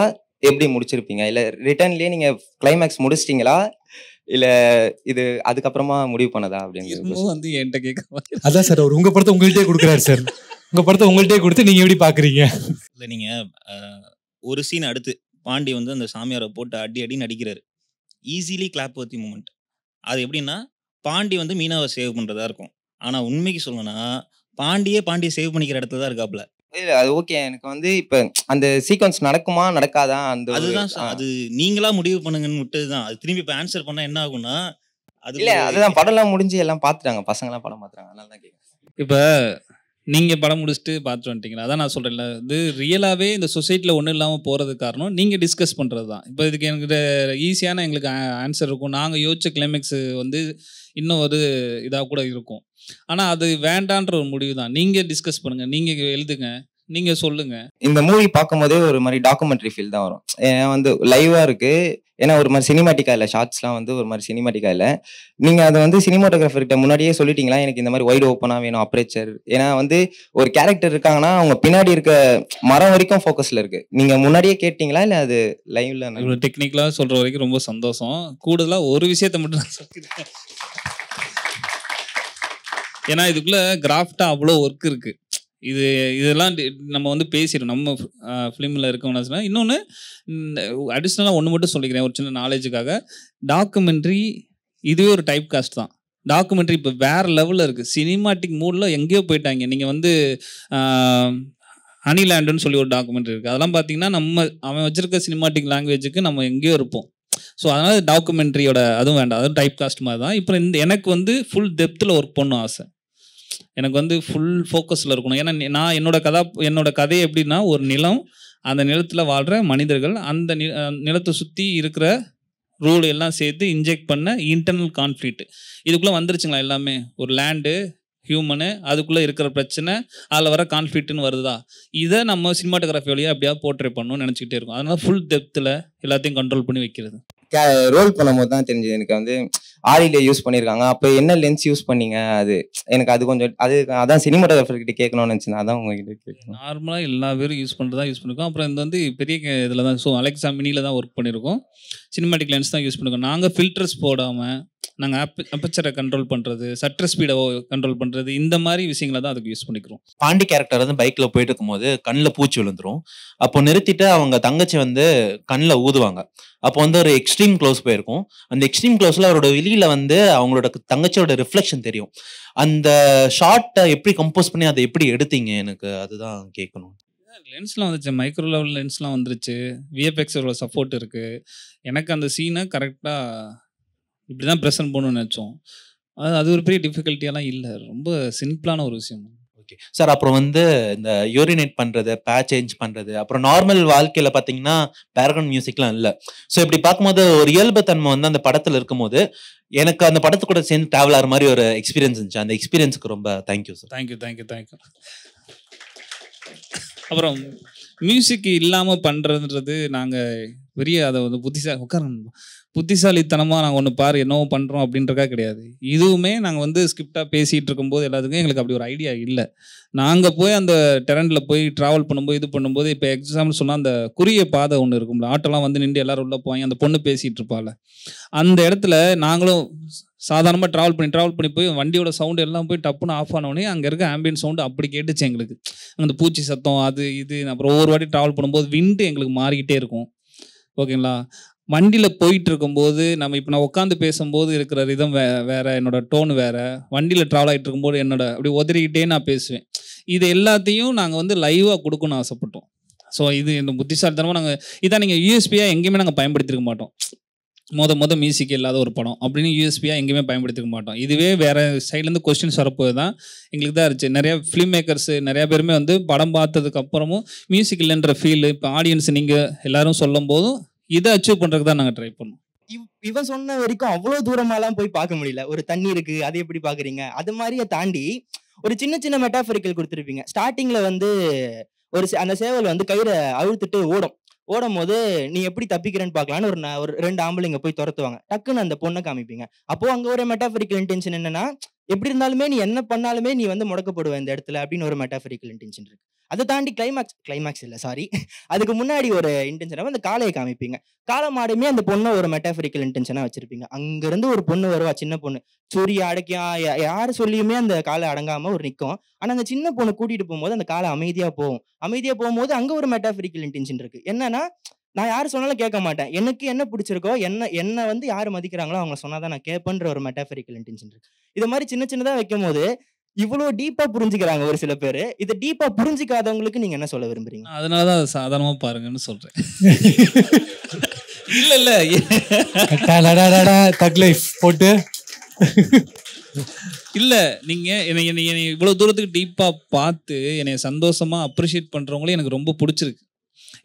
எப்படி முடிச்சிருப்பீங்க? இல்லை ரிட்டர்ன்லேயே நீங்கள் கிளைமேக்ஸ் முடிச்சிட்டிங்களா, இல்லை இது அதுக்கப்புறமா முடிவு பண்ணதா அப்படின்னு வந்து என்கிட்ட கேட்க. அதான் சார், அவர் உங்கள் படத்தை உங்கள்கிட்டே கொடுக்குறாரு சார். உங்கள் படத்தை உங்கள்கிட்டே கொடுத்து நீங்கள் எப்படி பார்க்குறீங்க? இல்லை, நீங்கள் ஒரு சீன் அடுத்து பாண்டி வந்து அந்த சாமியாரை போட்டு அடின்னு அடிக்கிறாரு. Easily clap worthy moment. அது எப்படின்னா பாண்டி வந்து மீனாவை சேவ் பண்ணுறதா இருக்கும். ஆனால் உண்மைக்கு சொல்லணும்னா பாண்டியை சேவ் பண்ணிக்கிற இடத்துல தான் இருக்காப்புல. இல்லை அது ஓகே. எனக்கு வந்து இப்போ அந்த சீக்வன்ஸ் நடக்குமா நடக்காதா அந்த அதுதான் அது நீங்களா முடிவு பண்ணுங்கன்னு விட்டதுதான். அது திரும்பி இப்போ ஆன்சர் பண்ணால் என்ன ஆகும்னா அது இல்லை, அதுதான் படம்லாம் முடிஞ்சு எல்லாம் பார்த்துட்டாங்க, பசங்களாம் படம் பார்த்துறாங்க. அதனால தான் கேட்குறேன். இப்போ நீங்கள் படம் முடிச்சுட்டு பார்த்துட்டு வந்துட்டீங்களா? அதான் நான் சொல்கிறேன்ல, இது ரியலாகவே இந்த சொசைட்டியில் ஒன்றும் இல்லாமல் போகிறதுக்கு காரணம் நீங்கள் டிஸ்கஸ் பண்ணுறது தான். இப்போ இதுக்கு எங்கிட்ட ஈஸியான எங்களுக்கு ஆன்சர் இருக்கும். நாங்கள் யோசிச்ச கிளைமேக்ஸு வந்து இன்னும் ஒரு இதாக கூட இருக்கும். ஆனால் அது வேண்டான்ற ஒரு முடிவு தான். நீங்கள் டிஸ்கஸ் பண்ணுங்கள், நீங்கள் எழுதுங்க, நீங்கள் சொல்லுங்கள். இந்த மூவி பார்க்கும் போதே ஒரு மாதிரி டாக்குமெண்ட்ரி ஃபீல் தான் வரும். ஏன்னா வந்து லைவாக இருக்குது. ஏன்னா ஒரு மாதிரி சினிமாட்டிக்கா இல்லை, ஷார்ட்ஸ்லாம் வந்து ஒரு மாதிரி சினிமாட்டிக்கா இல்லை. நீங்கள் அதை வந்து சினிமாட்டோகிராஃபர்கிட்ட முன்னாடியே சொல்லிட்டீங்களா, எனக்கு இந்த மாதிரி வைடு ஓப்பனாக வேணும் அப்ரேச்சர். ஏன்னா வந்து ஒரு கேரக்டர் இருக்காங்கன்னா அவங்க பின்னாடி இருக்க மரம் வரைக்கும் ஃபோக்கஸில் இருக்குது. நீங்கள் முன்னாடியே கேட்டிங்களா, இல்லை அது லைவ்ல? இவ்வளோ டெக்னிக்கலாக சொல்கிற வரைக்கும் ரொம்ப சந்தோஷம். கூடுதலாக ஒரு விஷயத்தை மட்டும் நான் சொல்லிக்கிறேன். ஏன்னா இதுக்குள்ளே கிராஃப்டாக அவ்வளோ ஒர்க் இருக்குது. இதெல்லாம் நம்ம வந்து பேசிடும் நம்ம ஃபிலிமில் இருக்கோம்னு சொன்னால். இன்னொன்று அடிஷ்னலாக ஒன்று மட்டும் சொல்லிக்கிறேன் ஒரு சின்ன நாலேஜுக்காக. டாக்குமெண்ட்ரி இதுவே ஒரு டைப் காஸ்ட் தான். டாக்குமெண்ட்ரி இப்போ வேறு லெவலில் இருக்குது. சினிமாட்டிக் மூடில் எங்கேயோ போயிட்டாங்க. நீங்கள் வந்து ஹனிலேண்டுன்னு சொல்லி ஒரு டாக்குமெண்ட்ரி இருக்குது. அதெல்லாம் பார்த்தீங்கன்னா அவன் வச்சுருக்க சினிமாட்டிக் லாங்குவேஜுக்கு நம்ம எங்கேயோ இருப்போம். ஸோ அதனால் டாக்குமெண்ட்ரியோட அதுவும் வேண்டாம், அதுவும் டைப் காஸ்ட் மாதிரி தான். இப்போ எனக்கு வந்து ஃபுல் டெப்த்தில் ஒர்க் பண்ணணும் ஆசை. எனக்கு வந்து ஃபுல் ஃபோக்கஸில் இருக்கணும். ஏன்னா நான் என்னோட கதை எப்படின்னா, ஒரு நிலம், அந்த நிலத்தில் வாழ்கிற மனிதர்கள், அந்த நிலத்தை சுற்றி இருக்கிற ரூல் எல்லாம் சேர்த்து இன்ஜெக்ட் பண்ண இன்டர்னல் கான்ஃப்ளிக்ட் இதுக்குள்ளே வந்துருச்சுங்களா எல்லாமே. ஒரு லேண்டு, ஹியூமனு, அதுக்குள்ளே இருக்கிற பிரச்சனை, அதில் வர கான்ஃப்ளிக்ட்னு வருதா, இதை நம்ம சினிமாட்டோகிராஃபி வழியாக அப்படியே போர்ட்ரே பண்ணணும்னு நினச்சிக்கிட்டே இருக்கும். அதனால ஃபுல் டெப்த்தில் எல்லாத்தையும் கண்ட்ரோல் பண்ணி வைக்கிறது. ரோல் பண்ணும்போது தான் தெரிஞ்சது எனக்கு வந்து ஆரியில யூஸ் பண்ணியிருக்காங்க. அப்போ என்ன லென்ஸ் யூஸ் பண்ணீங்க? அது எனக்கு அது கொஞ்சம் அதான் சினிமாட்டோகிராஃபர் கிட்ட கேட்கணும்னு நினச்சேன். அதான் உங்ககிட்ட கேட்கணும். நார்மலாக எல்லா பேரும் யூஸ் பண்ணுறதா யூஸ் பண்ணிருக்கோம். அப்புறம் இது வந்து பெரிய இதில் தான், ஸோ அலெக்ஸா மினியில் தான் ஒர்க் பண்ணியிருக்கோம். சினிமாட்டிக் லென்ஸ் தான் யூஸ் பண்ணிருக்கோம். நாங்கள் ஃபில்டர்ஸ் போடாமல் நாங்கள் அப்பச்சரை கண்ட்ரோல் பண்ணுறது, சட்டர் ஸ்பீடை கண்ட்ரோல் பண்ணுறது, இந்த மாதிரி விஷயங்களை தான் அதுக்கு யூஸ் பண்ணிக்கிறோம். பாண்டி கேரக்டர் வந்து பைக்கில் போயிட்டு இருக்கும்போது கண்ணில் பூச்சி விழுந்துரும். அப்போ நிறுத்திட்டு அவங்க தங்கச்சி வந்து கண்ணில் ஊதுவாங்க. அப்போ வந்து ஒரு எக்ஸ்ட்ரீம் க்ளோஸ் போயிருக்கும். அந்த எக்ஸ்ட்ரீம் க்ளோஸில் அவரோட வெளியில் வந்து அவங்களோட தங்கச்சியோட ரிஃப்ளெக்ஷன் தெரியும். அந்த ஷார்ட்டை எப்படி கம்போஸ் பண்ணி அதை எப்படி எடுத்தீங்க? எனக்கு அதுதான் கேட்கணும். லென்ஸ்லாம் வந்துச்சு, மைக்ரோ லெவல் லென்ஸ்லாம் வந்துருச்சு, விஎஃப்எக்ஸோட சப்போர்ட் இருக்குது. எனக்கு அந்த சீனை கரெக்டாக இப்படி தான் ப்ரெசென்ட் பண்ணணும்னு நினச்சோம். அது ஒரு பெரிய டிஃபிகல்ட்டியெல்லாம் இல்லை, ரொம்ப சிம்பிளான ஒரு விஷயம். Okay sir. அப்புறம் வந்து இந்த யூரினேட் பண்ணுறது, பேட்ச் சேஞ்ச் பண்ணுறது, அப்புறம் நார்மல் வாழ்க்கையில் பார்த்தீங்கன்னா பேக்ரவுண்ட் மியூசிக்லாம் இல்லை. ஸோ இப்படி பார்க்கும்போது ஒரு இயல்புத்தன்மை வந்து அந்த படத்தில் இருக்கும்போது எனக்கு அந்த படத்து கூட சேர்ந்து ட்ராவல் ஆகிற மாதிரி ஒரு எக்ஸ்பீரியன்ஸ் இருந்துச்சு. அந்த எக்ஸ்பீரியன்ஸுக்கு ரொம்ப தேங்க்யூ சார். தேங்க்யூ. அப்புறம் மியூசிக் இல்லாமல் பண்ணுறதுன்றது நாங்கள் பெரிய அதை வந்து புத்திசாலித்தனமாக நாங்கள் ஒன்று பாரு என்னவோ பண்ணுறோம் அப்படின்றக்கா கிடையாது. இதுவுமே நாங்கள் வந்து ஸ்கிரிப்டாக பேசிகிட்டு இருக்கும்போது எல்லாத்துக்கும் எங்களுக்கு அப்படி ஒரு ஐடியா இல்லை. நாங்கள் போய் அந்த டெரண்டில் போய் ட்ராவல் பண்ணும்போது இது பண்ணும்போது, இப்போ எக்ஸாம்பிள் சொன்னால் அந்த குறுகிய பாதை ஒன்று இருக்கும்ல, ஆட்டோலாம் வந்து நின்று எல்லோரும் உள்ளே போய் அந்த பொண்ணு பேசிகிட்டு இருப்பாள், அந்த இடத்துல நாங்களும் சாதாரணமாக ட்ராவல் பண்ணி போய் வண்டியோட சவுண்டு எல்லாம் போய் டப்புன்னு ஆஃப் ஆனோடனே அங்கே இருக்க ஆம்பியன்ட் சவுண்டு அப்படி கேட்டுச்சு எங்களுக்கு. அந்த பூச்சி சத்தம் அது இது. அப்புறம் ஒவ்வொரு வாட்டி ட்ராவல் பண்ணும்போது விண்டு எங்களுக்கு மாறிக்கிட்டே இருக்கும். ஓகேங்களா? வண்டியில் போயிட்டு இருக்கும்போது இப்போ நான் உட்காந்து பேசும்போது இருக்கிற ரிதம் வேறு, என்னோட டோன் வேறு, வண்டியில் ட்ராவல் ஆகிட்டு இருக்கும்போது என்னோட அப்படி உதறிக்கிட்டே நான் பேசுவேன். இது எல்லாத்தையும் நாங்கள் வந்து லைவாக கொடுக்கணும்னு ஆசைப்பட்டோம். ஸோ இது இந்த புத்திசாலித்தனமாக நாங்கள் இதான் நீங்கள் யூஎஸ்பியாக எங்கேயுமே நாங்கள் பயன்படுத்திருக்க மாட்டோம். மொத மியூசிக் இல்லாத ஒரு படம் அப்படின்னு யூஎஸ்பியாக எங்கேயுமே பயன்படுத்திக்க மாட்டோம். இதுவே வேறு சைட்லேருந்து கொஸ்டின்ஸ் வரப்போது தான் எங்களுக்கு தான் இருந்துச்சு. நிறையா ஃபிலிம் மேக்கர்ஸ் நிறையா பேருமே வந்து படம் பார்த்ததுக்கு அப்புறமும் மியூசிக் இல்லைன்ற ஃபீல் இப்போ ஆடியன்ஸ் நீங்கள் எல்லோரும் சொல்லும் போதும் இதை அச்சீவ் பண்ணுறதுக்கு தான் நாங்கள் ட்ரை பண்ணோம். இவன் சொன்ன வரைக்கும் அவ்வளோ தூரமாலாம் போய் பார்க்க முடியல. ஒரு தண்ணி இருக்கு, அதை எப்படி பார்க்குறீங்க, அது மாதிரியே தாண்டி ஒரு சின்ன மெட்டாஃபரிக்கல் கொடுத்துருப்பீங்க. ஸ்டார்டிங்கில் வந்து அந்த சேவல் வந்து கயிறை அழுத்துட்டு ஓடும் போது நீ எப்படி தப்பிக்கிறேன்னு பார்க்கலான்னு ஒரு 2 ஆம்பளைங்க போய் துரத்துவாங்க. டக்குன்னு அந்த பொண்ணை காமிப்பீங்க. அப்போ அங்கே ஒரு மெட்டாஃபரிக்கல் இன்டென்ஷன் என்னன்னா, எப்படி இருந்தாலுமே நீ என்ன பண்ணாலுமே நீ வந்து முடக்கப்படுவ இந்த இடத்துல அப்படின்னு ஒரு மெட்டாஃபரிக்கல் இன்டென்ஷன் இருக்கு. அதை தாண்டி கிளைமாக்ஸ் இல்லை சாரி, அதுக்கு முன்னாடி ஒரு இன்டென்ஷனாக அந்த காளையை காமிப்பீங்க. காளை மாடுமே அந்த பொண்ணை ஒரு மெட்டாஃபரிக்கல் இன்டென்ஷனாக வச்சிருப்பீங்க. அங்கிருந்து ஒரு பொண்ணு வருவா, சின்ன பொண்ணு, சூரிய அடக்கியா யார் சொல்லியுமே அந்த காளை அடங்காம ஒரு நிற்கும். ஆனால் அந்த சின்ன பொண்ணு கூட்டிட்டு போகும்போது அந்த காளை அமைதியாக போகும்போது அங்கே ஒரு மெட்டாஃபரிக்கல் இன்டென்ஷன் இருக்கு. என்னன்னா, நான் யார் சொன்னாலும் கேட்க மாட்டேன், எனக்கு என்ன பிடிச்சிருக்கோ, என்ன வந்து யார் மதிக்கிறாங்களோ அவங்க சொன்னாதான் நான் கேட்பேன்ற ஒரு மெட்டாஃபரிக்கல் இன்டென்ஷன் இருக்கு. இது மாதிரி சின்னதாக வைக்கும் போது இவ்வளோ டீப்பா புரிஞ்சுக்கிறாங்க ஒரு சில பேர். இதை டீப்பா புரிஞ்சிக்காதவங்களுக்கு நீங்க என்ன சொல்ல விரும்புறீங்க? அதனாலதான் அதை சாதாரணமா பாருங்கன்னு சொல்றேன். இல்ல தக் லைஃப் போட்டு இல்ல நீங்க இவ்வளவு தூரத்துக்கு டீப்பா பார்த்து என்னை சந்தோஷமா அப்ரிஷியேட் பண்றவங்களே எனக்கு ரொம்ப பிடிச்சிருக்கு.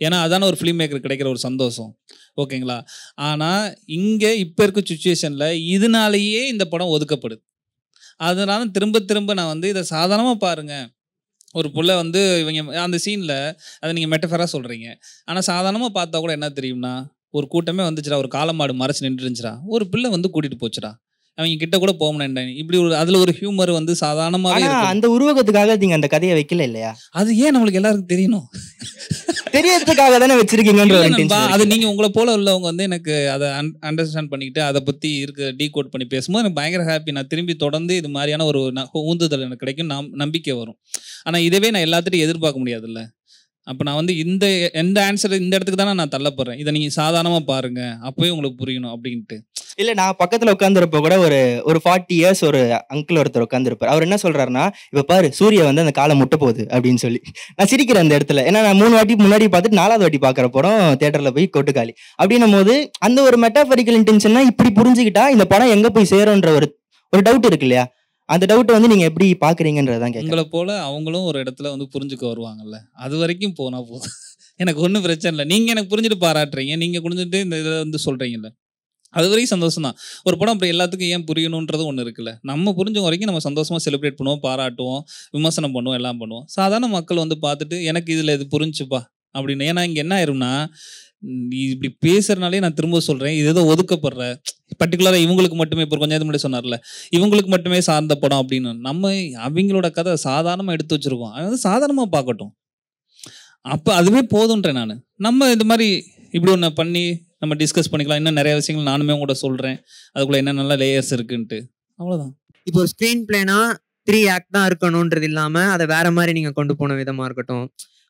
ஏன்னா அதான ஒரு ஃபிலிம் மேக்கர் கிடைக்கிற ஒரு சந்தோஷம். ஓகேங்களா? ஆனா இங்க இப்ப இருக்க சுச்சுவேஷன்ல இதனாலேயே இந்த படம் ஒதுக்கப்படுது. அதனால திரும்ப நான் வந்து இதை சாதாரணமாக பாருங்கள். ஒரு புள்ள வந்து இவங்க அந்த சீனில் அதை நீங்கள் மெட்டஃபராக சொல்கிறீங்க. ஆனால் சாதாரணமாக பார்த்தா கூட என்ன தெரியும்னா, ஒரு கூட்டமே வந்துச்சுடா, ஒரு காளமாடு மறைச்சு நின்று இருந்துச்சுடா, ஒரு பிள்ளை வந்து கூட்டிகிட்டு போச்சுடா, அவங்க கிட்ட கூட போக முடியாது. இப்படி ஒரு அதில் ஒரு ஹியூமர் வந்து சாதாரணமாகவே அந்த உருவகத்துக்காக நீங்கள் அந்த கதையை வைக்கல இல்லையா? அது ஏன் நம்மளுக்கு எல்லாருக்கும் தெரியணும்? தெரியறதுக்காக தானே வச்சிருக்கீங்க. அது நீங்கள் உங்களை போல உள்ளவங்க வந்து எனக்கு அதை அண்டர்ஸ்டாண்ட் பண்ணிக்கிட்டு அதை பற்றி இருக்க டீகோட் பண்ணி பேசும்போது எனக்கு பயங்கர ஹாப்பி. நான் திரும்பி தொடர்ந்து இது மாதிரியான ஒரு ஊந்துதல் எனக்கு கிடைக்கும், நம்பிக்கை வரும். ஆனால் இதவே நான் எல்லாத்துட்டும் எதிர்பார்க்க முடியாதுல்ல. அப்போ நான் வந்து எந்த ஆன்சர் இந்த இடத்துக்கு தானே நான் தள்ளப்படுறேன். இதை நீங்கள் சாதாரணமாக பாருங்க, அப்போயே உங்களுக்கு புரியணும் அப்படின்ட்டு. இல்லை, நான் பக்கத்தில் உட்காந்துருப்ப கூட ஒரு 40 years ஒரு அங்கிள் ஒருத்தர் உட்காந்துருப்பார். அவர் என்ன சொல்றாருன்னா, இப்போ பாரு சூரிய வந்து அந்த காலை முட்டை போகுது அப்படின்னு சொல்லி நான் சிரிக்கிறேன் அந்த இடத்துல. ஏன்னா நான் 3 வாட்டி முன்னாடி பார்த்துட்டு 4வது வாட்டி பார்க்குற படம் தியேட்டரில் போய் கொட்டுக்காளி அப்படின்னும் போது அந்த ஒரு மெட்டாஃபரிக்கல் இன்டென்ஷன்னா இப்படி புரிஞ்சுக்கிட்டா இந்த படம் எங்கே போய் சேரும்ன்ற ஒரு டவுட் இருக்கு இல்லையா? அந்த டவுட் வந்து நீங்க எப்படி பாக்குறீங்கன்றதான் கேட்க. உங்களை போல அவங்களும் ஒரு இடத்துல வந்து புரிஞ்சுக்க வருவாங்கல்ல, அது வரைக்கும் போனா போதும். எனக்கு ஒன்றும் பிரச்சனை இல்லை. நீங்க எனக்கு புரிஞ்சுட்டு பாராட்டுறீங்க, நீங்க புரிஞ்சுட்டு இந்த இதை வந்து சொல்றீங்கல்ல, அது வரைக்கும் சந்தோஷம் தான். ஒரு படம் அப்படி எல்லாத்துக்கும் ஏன் புரியணுன்றது ஒன்று இருக்குல்ல. நம்ம புரிஞ்ச வரைக்கும் நம்ம சந்தோஷமா செலிப்ரேட் பண்ணுவோம், பாராட்டுவோம், விமர்சனம் பண்ணுவோம், எல்லாம் பண்ணுவோம். சாதாரண மக்கள் வந்து பார்த்துட்டு எனக்கு இதில் இது புரிஞ்சுப்பா அப்படின்னு. ஏன்னா இங்கே என்ன ஆயிரும்னா, நீ இப்படி பேசுறதுனாலே நான் திரும்ப சொல்றேன், இது ஏதோ ஒதுக்கப்படுற பர்டிகுலராக இவங்களுக்கு மட்டுமே, இப்போ கொஞ்சம் இது முன்னாடி சொன்னார்ல, இவங்களுக்கு மட்டுமே சார்ந்த படம் அப்படின்னு. நம்ம அவங்களோட கதை சாதாரணமாக எடுத்து வச்சிருக்கோம், அது வந்து சாதாரணமாக பார்க்கட்டும், அப்போ அதுவே போதுன்றேன் நான். நம்ம இந்த மாதிரி இப்படி ஒன்று பண்ணி நம்ம டிஸ்கஸ் பண்ணிக்கலாம். இன்னும் நிறைய விஷயங்கள் நானுமே கூட சொல்கிறேன், அதுக்குள்ளே என்ன நல்ல லேயர்ஸ் இருக்குன்ட்டு. அவ்வளோதான். இப்போ ஒரு ஸ்க்ரீன் பிளேனா 3 ஆக்ட் தான் இருக்கணுன்றது இல்லாமல் அதை வேற மாதிரி நீங்கள் கொண்டு போன விதமாக இருக்கட்டும்.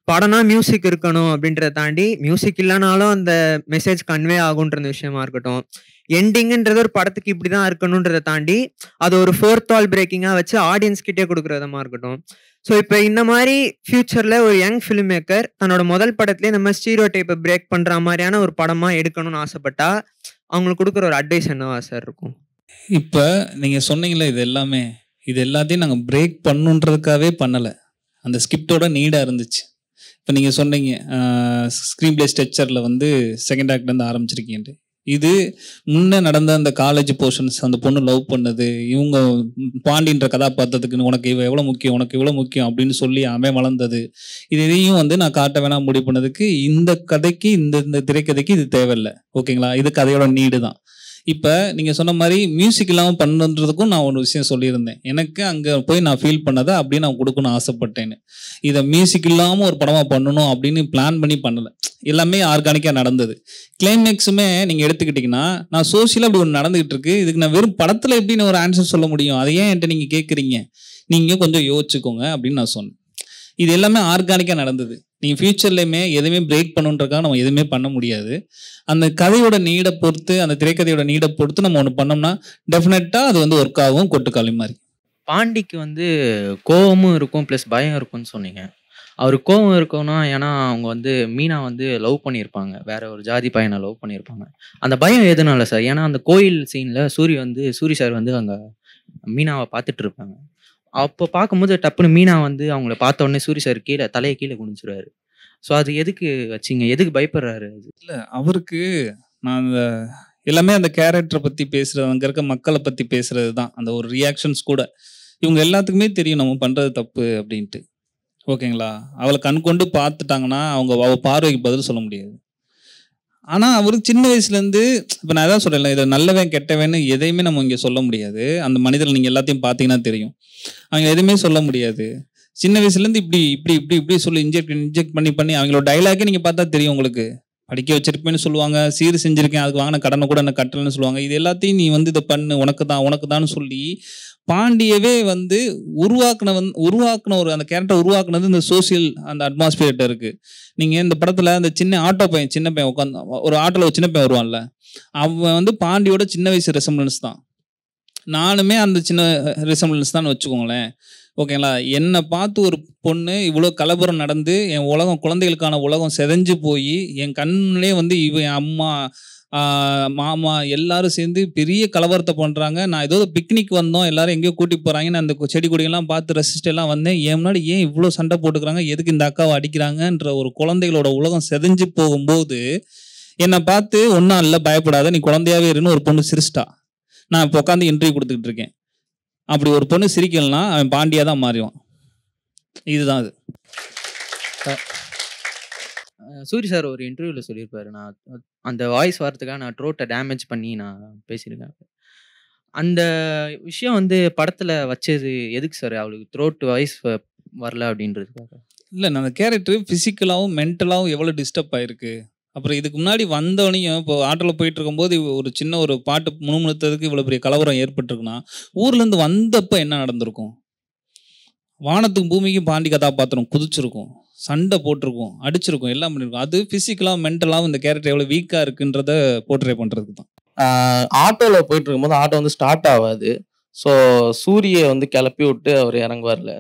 படம்னா மியூசிக் இருக்கணும் அப்படின்றத தாண்டி மியூசிக் இல்லைனாலும் அந்த மெசேஜ் கன்வே ஆகுன்ற விஷயமா இருக்கட்டும். எண்டிங்குன்றது ஒரு படத்துக்கு இப்படி தான் இருக்கணுன்றதை தாண்டி அது ஒரு 4th wall பிரேக்கிங்காக வச்சு ஆடியன்ஸ் கிட்டே கொடுக்குற விதமாக இருக்கட்டும். ஸோ இப்போ இந்த மாதிரி ஃபியூச்சரில் ஒரு யங் ஃபிலிம் மேக்கர் தன்னோட முதல் படத்துலேயே இந்த மாதிரி ஸ்டீரியோ டைப்பை பிரேக் பண்ணுற மாதிரியான ஒரு படமாக எடுக்கணும்னு ஆசைப்பட்டா அவங்களுக்கு கொடுக்குற ஒரு அட்வைஸ் என்னவா சார் இருக்கும்? இப்போ நீங்கள் சொன்னீங்களே இது எல்லாத்தையும் நாங்கள் பிரேக் பண்ணுன்றதுக்காகவே பண்ணலை, அந்த ஸ்கிரிப்டோட நீடாக இருந்துச்சு. இப்போ நீங்கள் சொன்னீங்க ஸ்க்ரீன் பிளே ஸ்ட்ரக்சரில் வந்து செகண்ட் ஆக்ட்லேருந்து ஆரம்பிச்சிருக்கீன்ட்டு. இது முன்னே நடந்த அந்த காலேஜ் போர்ஷன்ஸ், அந்த பொண்ணு லவ் பண்ணது, இவங்க பாண்டின்ற கதாபாத்திரத்துக்கு உனக்கு எவ்வளோ முக்கியம், உனக்கு இவ்வளோ முக்கியம் அப்படின்னு சொல்லி அவன் வளர்ந்தது, இதையும் வந்து நான் காட்ட வேணாம் முடிவு பண்ணதுக்கு இந்த கதைக்கு இந்த திரைக்கதைக்கு இது தேவையில்லை. ஓகேங்களா, இது கதையோட நீடு தான். இப்போ நீங்கள் சொன்ன மாதிரி மியூசிக் இல்லாமல் பண்ணுன்றதுக்கும் நான் ஒரு விஷயம் சொல்லியிருந்தேன். எனக்கு அங்கே போய் நான் ஃபீல் பண்ணதை அப்படியே நான் கொடுக்கணும்னு ஆசைப்பட்டேன்னு. இதை மியூசிக் இல்லாமல் ஒரு படமாக பண்ணணும் அப்படின்னு பிளான் பண்ணி பண்ணலை, எல்லாமே ஆர்கானிக்காக நடந்தது. கிளைமேக்ஸுமே நீங்கள் எடுத்துக்கிட்டிங்கன்னா நான் சோஷியலாக அப்படி ஒன்று நடந்துகிட்டு இருக்கு, இதுக்கு நான் வெறும் படத்தில் எப்படின்னு ஒரு ஆன்சர் சொல்ல முடியும், அதை ஏன் என்கிட்ட நீங்கள் கேட்குறீங்க, நீங்கள் கொஞ்சம் யோசிச்சுக்கோங்க அப்படின்னு நான் சொன்னேன். இது எல்லாமே ஆர்கானிக்காக நடந்தது. நீங்கள் ஃபியூச்சர்லையுமே எதுவுமே பிரேக் பண்ணுன்றதுக்காக நம்ம எதுவுமே பண்ண முடியாது. அந்த கதையோட நீடை பொறுத்து, அந்த திரைக்கதையோட நீடை பொறுத்து நம்ம ஒன்று பண்ணோம்னா டெஃபினட்டாக அது வந்து ஒர்க் ஆகும். கொட்டுக்காளி மாதிரி. பாண்டிக்கு வந்து கோவமும் இருக்கும் ப்ளஸ் பயம் இருக்கும்னு சொன்னீங்க. அவர் கோவம் இருக்கும்னா ஏன்னா அவங்க வந்து மீனா வந்து லவ் பண்ணியிருப்பாங்க, வேற ஒரு ஜாதி பையனை லவ் பண்ணியிருப்பாங்க. அந்த பயம் எதுனால சார்? ஏன்னா அந்த கோயில் சீனில் சூரி சார் வந்து அங்கே மீனாவை பார்த்துட்டு இருப்பாங்க. அப்போ பார்க்கும்போது டப்புன்னு மீனா வந்து அவங்கள பார்த்த உடனே சூரி சார் தலையை கீழே குனிஞ்சிருவாரு. ஸோ அது எதுக்கு வச்சிங்க, எதுக்கு பயப்படுறாரு? அது இல்லை, அவருக்கு நான் அந்த எல்லாமே அந்த கேரக்டரை பற்றி பேசுகிறது, அங்கே இருக்க மக்களை பற்றி பேசுறது தான். அந்த ஒரு ரியாக்ஷன்ஸ் கூட இவங்க எல்லாத்துக்குமே தெரியும் நம்ம பண்ணுறது தப்பு அப்படின்ட்டு. ஓகேங்களா, அவளை கண் கொண்டு பார்த்துட்டாங்கன்னா அவள் பார்வைக்கு பதில் சொல்ல முடியாது. ஆனால் அவருக்கு சின்ன வயசுலேருந்து இப்போ நான் எதாவது சொல்கிறேன், இதை நல்லவன் கெட்டவன்னு எதையுமே நம்ம இங்கே சொல்ல முடியாது. அந்த மனிதர்கள் நீங்கள் எல்லாத்தையும் பார்த்தீங்கன்னா தெரியும், அவங்க எதுவுமே சொல்ல முடியாது. சின்ன வயசுலேருந்து இப்படி இப்படி இப்படி இப்படி சொல்லி இன்ஜெக்ட் பண்ணி அவங்களோட டைலாக்கே நீங்கள் பார்த்தா தெரியும். உங்களுக்கு படிக்க வச்சிருப்பேன்னு சொல்லுவாங்க, சீர் செஞ்சுருக்கேன், அதுக்கு வாங்கின கடனை கூட என்ன கட்டலன்னு சொல்லுவாங்க. இது எல்லாத்தையும் நீ வந்து இதை பண்ணு, உனக்கு தான் சொல்லி பாண்டியவே வந்து உருவாக்குன ஒரு அந்த கேரக்டர் உருவாக்குனது இந்த சோசியல் அந்த அட்மாஸ்பியர்ட்ட இருக்கு. நீங்கள் இந்த படத்தில் அந்த சின்ன பையன் உட்காந்து ஒரு ஆட்டோவில் ஒரு சின்ன பையன் வருவான்ல, அவன் வந்து பாண்டியோட சின்ன வயசு ரெசம்பிளன்ஸ் தான். நானுமே அந்த சின்ன ரெசம்பிளன்ஸ் தான் வச்சுக்கோங்களேன். ஓகேங்களா, என்னை பார்த்து ஒரு பொண்ணு இவ்வளோ கலவரம் நடந்து என் உலகம், குழந்தைகளுக்கான உலகம் செதஞ்சு போய் என் கண்ணிலே வந்து என் அம்மா மாமா எல்லாரும் சேர்ந்து பெரிய கலவரத்தை பண்ணுறாங்க. நான் ஏதோ பிக்னிக் வந்தோம், எல்லாரும் எங்கேயோ கூட்டிட்டு போகிறாங்கன்னு அந்த செடி கொடியெல்லாம் பார்த்து ரசிச்சுட்டு எல்லாம் வந்தேன். என் முன்னாடி ஏன் இவ்வளோ சண்டை போட்டுக்கிறாங்க, எதுக்கு இந்த அக்காவை அடிக்கிறாங்கன்ற ஒரு குழந்தைகளோட உலகம் செதஞ்சு போகும்போது என்னை பார்த்து ஒன்றும் இல்லை பயப்படாத, நீ குழந்தையாவே இருன்னு ஒரு பொண்ணு சிரிச்சிட்டா. நான் இப்போ உட்காந்து இன்டர்வியூ கொடுத்துக்கிட்டு இருக்கேன். அப்படி ஒரு பொண்ணு சிரிக்கலன்னா அவன் பாண்டியாக தான் மாறிவான். இதுதான் அது. சூரி சார் ஒரு இன்டர்வியூவில் சொல்லியிருப்பாரு, நான் அந்த வாய்ஸ் வரதுக்காக நான் த்ரோட்டை டேமேஜ் பண்ணி நான் பேசியிருக்கேன். அந்த விஷயம் வந்து படத்தில் வச்சது எதுக்கு சார்? அவளுக்கு த்ரோட் வாய்ஸ் வரல அப்படின்றதுக்காக? இல்லை, நான் அந்த கேரக்டர் ஃபிசிக்கலாகவும் மென்டலாகவும் எவ்வளோ டிஸ்டர்ப் ஆகிருக்கு. அப்புறம் இதுக்கு முன்னாடி வந்தவனையும் இப்போ ஆட்டோவில் போயிட்டு இருக்கும்போது ஒரு சின்ன ஒரு பாட்டு முணுமுணுத்ததுக்கு இவ்வளோ பெரிய கலவரம் ஏற்பட்டிருக்குன்னா ஊர்லேருந்து வந்தப்போ என்ன நடந்திருக்கும்? வானத்துக்கும் பூமிக்கும் பாண்டி கதாபாத்திரம் குதிச்சிருக்கும், சண்டை போட்டிருக்கும், அடிச்சிருக்கும், எல்லாம் பண்ணியிருக்கும். அது ஃபிசிக்கலாகவும் மென்டலாகவும் இந்த கேரக்டர் எவ்வளோ வீக்காக இருக்குன்றத போர்ட்ரே பண்ணுறதுக்கு தான். ஆட்டோவில் போயிட்டு இருக்கும்போது ஆட்டோ வந்து ஸ்டார்ட் ஆகாது. ஸோ சூரியை வந்து கிளப்பி விட்டு அவர் இறங்குவார்ல,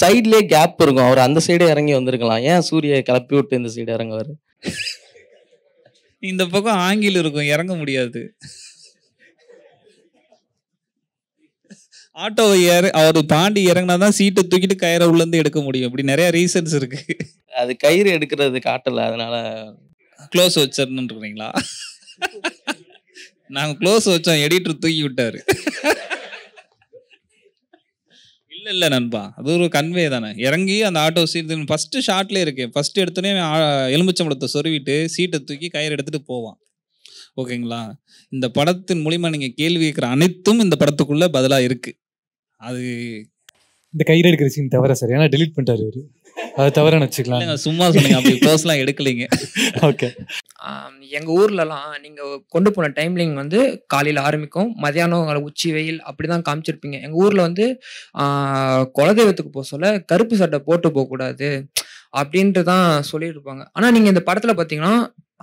சைட்லேயே கேப் இருக்கும், அவர் அந்த சைடே இறங்கி வந்திருக்கலாம். ஏன் சூரியை கிளப்பி விட்டு இந்த சைடு இறங்குவார்? இந்த பக்கம் ஆங்கில இருக்கும், இறங்க முடியாது. ஆட்டோவை அவர் பாண்டி இறங்கினாதான் சீட்டை தூக்கிட்டு கயிறை உள்ளேருந்து எடுக்க முடியும். இப்படி நிறைய ரீசன்ஸ் இருக்கு. அது கயிறு எடுக்கிறது காட்டல, அதனால க்ளோஸ் வச்சிருந்துருக்கீங்களா? நாங்க க்ளோஸ் வச்சோம், எடிட்டர் தூக்கி விட்டாரு. இல்ல நண்பா, அது ஒரு கன்வே தானே. இறங்கி அந்த ஆட்டோ சீட் ஃபர்ஸ்ட் ஷாட்லேயே இருக்கு. ஃபர்ஸ்ட் எடுத்தோடனே எலுமிச்சம்பழத்தை சொருவிட்டு சீட்டை தூக்கி கயிறு எடுத்துட்டு போவான். ஓகேங்களா, இந்த படத்தின் மூலியமா நீங்க கேள்வி கேட்குற அனைத்தும் இந்த படத்துக்குள்ள பதிலா இருக்கு. அது இந்த கயிறு எடுக்கிற சீன் தவிர சார், ஏன்னா டெலிட் பண்ணிட்டாரு அவரு. அது தவிர வச்சுக்கலாம். இல்லைங்க, சும்மா சொன்னீங்க, அப்படி க்ளோஸ்லாம் எடுக்கலைங்க. ஓகே. எங்கள் ஊர்லலாம் நீங்கள் கொண்டு போன டைம்லிங் வந்து காலையில் ஆரம்பிக்கும், மதியானம் உச்சி வெயில் அப்படி தான் காமிச்சிருப்பீங்க. எங்கள் ஊரில் வந்து குலதெய்வத்துக்கு போக சொல்ல கருப்பு சட்டை போட்டு போகக்கூடாது அப்படின்ட்டு தான் சொல்லியிருப்பாங்க. ஆனால் நீங்கள் இந்த படத்தில் பார்த்தீங்கன்னா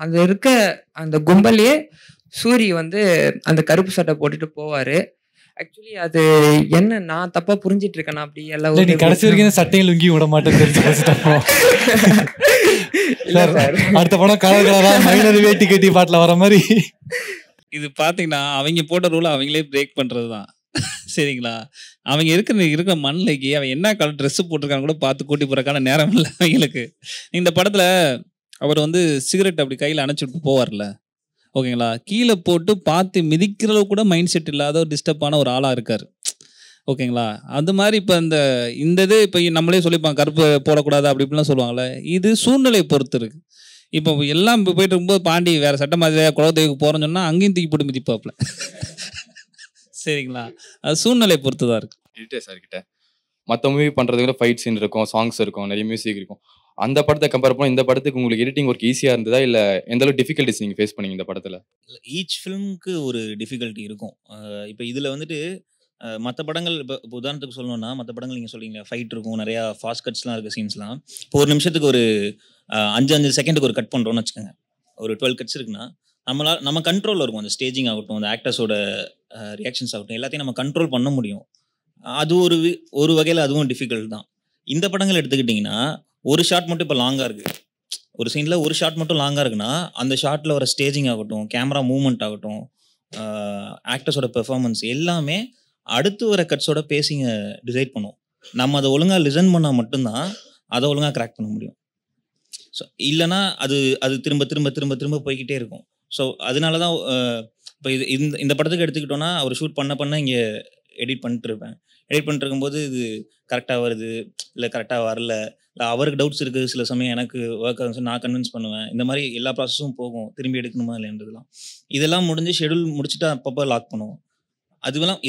அந்த இருக்க அந்த கும்பல்லையே சூரி வந்து அந்த கருப்பு சட்டை போட்டுட்டு போவார். ஆக்சுவலி அது என்ன நான் தப்பா புரிஞ்சிட்டு இருக்கேன் அப்படி எல்லாம் கடைசி வரைக்கும் சட்டையும் லுங்கி விட மாட்டேன்னு அடுத்த படம் கலர் கலரா மைனர் வேட்டி கட்டி பாட்டுல வர மாதிரி. இது பாத்தீங்கன்னா அவங்க போட்ட ரூலை அவங்களே பிரேக் பண்றது தான். சரிங்களா, அவங்க இருக்கிற மண்ணிலைக்கு அவன் என்ன கலர் ட்ரெஸ் போட்டிருக்கான்னு கூட பார்த்து கூட்டி போறதுக்கான நேரம் இல்லை அவங்களுக்கு. இந்த படத்துல அவர் வந்து சிகரெட் அப்படி கையில் அணைச்சிட்டு போவார்ல, ஓகேங்களா, கீழே போட்டு பார்த்து மிதிக்கிற அளவு கூட மைண்ட் செட் இல்லாத ஒரு டிஸ்டர்பான ஒரு ஆளாக இருக்கார். ஓகேங்களா, அது மாதிரி இப்போ இந்த இது இப்போ நம்மளே சொல்லிப்பாங்க கருப்பு போடக்கூடாது அப்படி இப்படிலாம் சொல்லுவாங்கள்ல, இது சூழ்நிலையை பொறுத்து இருக்கு. இப்போ எல்லாம் இப்போ போயிட்டு இருக்கும்போது பாண்டி வேற சட்ட மாதிரியா குலதெய்வத்துக்கு போகிறோன்னு சொன்னால் அங்கேயும் தூக்கி போட்டு மிதிப்பாப்புல. சரிங்களா, அது சூழ்நிலையை பொறுத்து தான் இருக்கு. எடிட்டர் சார் கிட்ட மற்ற மூவி பண்ணுறது கூட ஃபைட் சீன் இருக்கும், சாங்ஸ் இருக்கும், நிறைய மியூசிக் இருக்கும். அந்த படத்தை கம்பேர் பண்ண இந்த படத்துக்கு உங்களுக்கு எடிட்டிங் ஒர்க் ஈஸியாக இருந்ததா இல்லை எந்த அளவுக்கு டிஃபிகல்ட்டிஸ் நீங்கள் ஃபேஸ் பண்ணீங்க இந்த படத்தில்? ஈச் ஃபிலிமுக்கு ஒரு டிஃபிகல்ட்டி இருக்கும். இப்போ இதில் வந்துட்டு மற்ற படங்கள் இப்போ உதாரணத்துக்கு சொல்லணும்னா மற்ற படங்கள் நீங்கள் சொல்றீங்களா ஃபைட் இருக்கும், நிறையா ஃபாஸ்ட் கட்ஸ்லாம் இருக்குது, சீன்ஸ்லாம். இப்போ ஒரு நிமிஷத்துக்கு ஒரு 5 செகண்டுக்கு ஒரு கட் பண்ணுறோன்னு வச்சுக்கோங்க. ஒரு 12 கட்ஸ் இருக்குன்னா நம்ம கண்ட்ரோலில் இருக்கும். அந்த ஸ்டேஜிங் ஆகட்டும், அந்த ஆக்டர்ஸோட ரியாக்ஷன்ஸ் ஆகட்டும், எல்லாத்தையும் நம்ம கண்ட்ரோல் பண்ண முடியும். அது ஒரு வகையில் அதுவும் டிஃபிகல்ட் தான். இந்த படங்கள் எடுத்துக்கிட்டிங்கன்னா ஒரு ஷாட் மட்டும் இப்போ லாங்காக இருக்குது, ஒரு சீனில் ஒரு ஷாட் மட்டும் லாங்காக இருக்குன்னா அந்த ஷாட்டில் வர ஸ்டேஜிங் ஆகட்டும், கேமரா மூவ்மெண்ட் ஆகட்டும், ஆக்டர்ஸோட பெர்ஃபார்மன்ஸ் எல்லாமே அடுத்து வர கட்ஸோட பேசிங்க டிசைட் பண்ணுவோம். நம்ம அதை ஒழுங்காக லிசன் பண்ணால் மட்டும்தான் அதை ஒழுங்காக கிராக் பண்ண முடியும். ஸோ இல்லைனா அது திரும்ப திரும்ப திரும்ப திரும்ப போய்கிட்டே இருக்கும். ஸோ அதனால தான் இப்போ இந்த படத்துக்கு எடுத்துக்கிட்டோன்னா அவர் ஷூட் பண்ண இங்கே எடிட் பண்ணிட்டு இருப்பேன். எடிட் பண்ணிட்டு இருக்கும்போது இது கரெக்டாக வருது இல்லை கரெக்டாக வரல, இல்லை அவருக்கு டவுட்ஸ் இருக்குது, சில சமயம் எனக்கு ஒர்க் ஆகுது, நான் கன்வின்ஸ் பண்ணுவேன். இந்த மாதிரி எல்லா ப்ராசஸும் போகும், திரும்பி எடுக்கணுமா இல்லைன்றதுலாம். இதெல்லாம் முடிஞ்சு ஷெடியூல் முடிச்சுட்டு அப்பப்போ லாக் பண்ணுவோம்.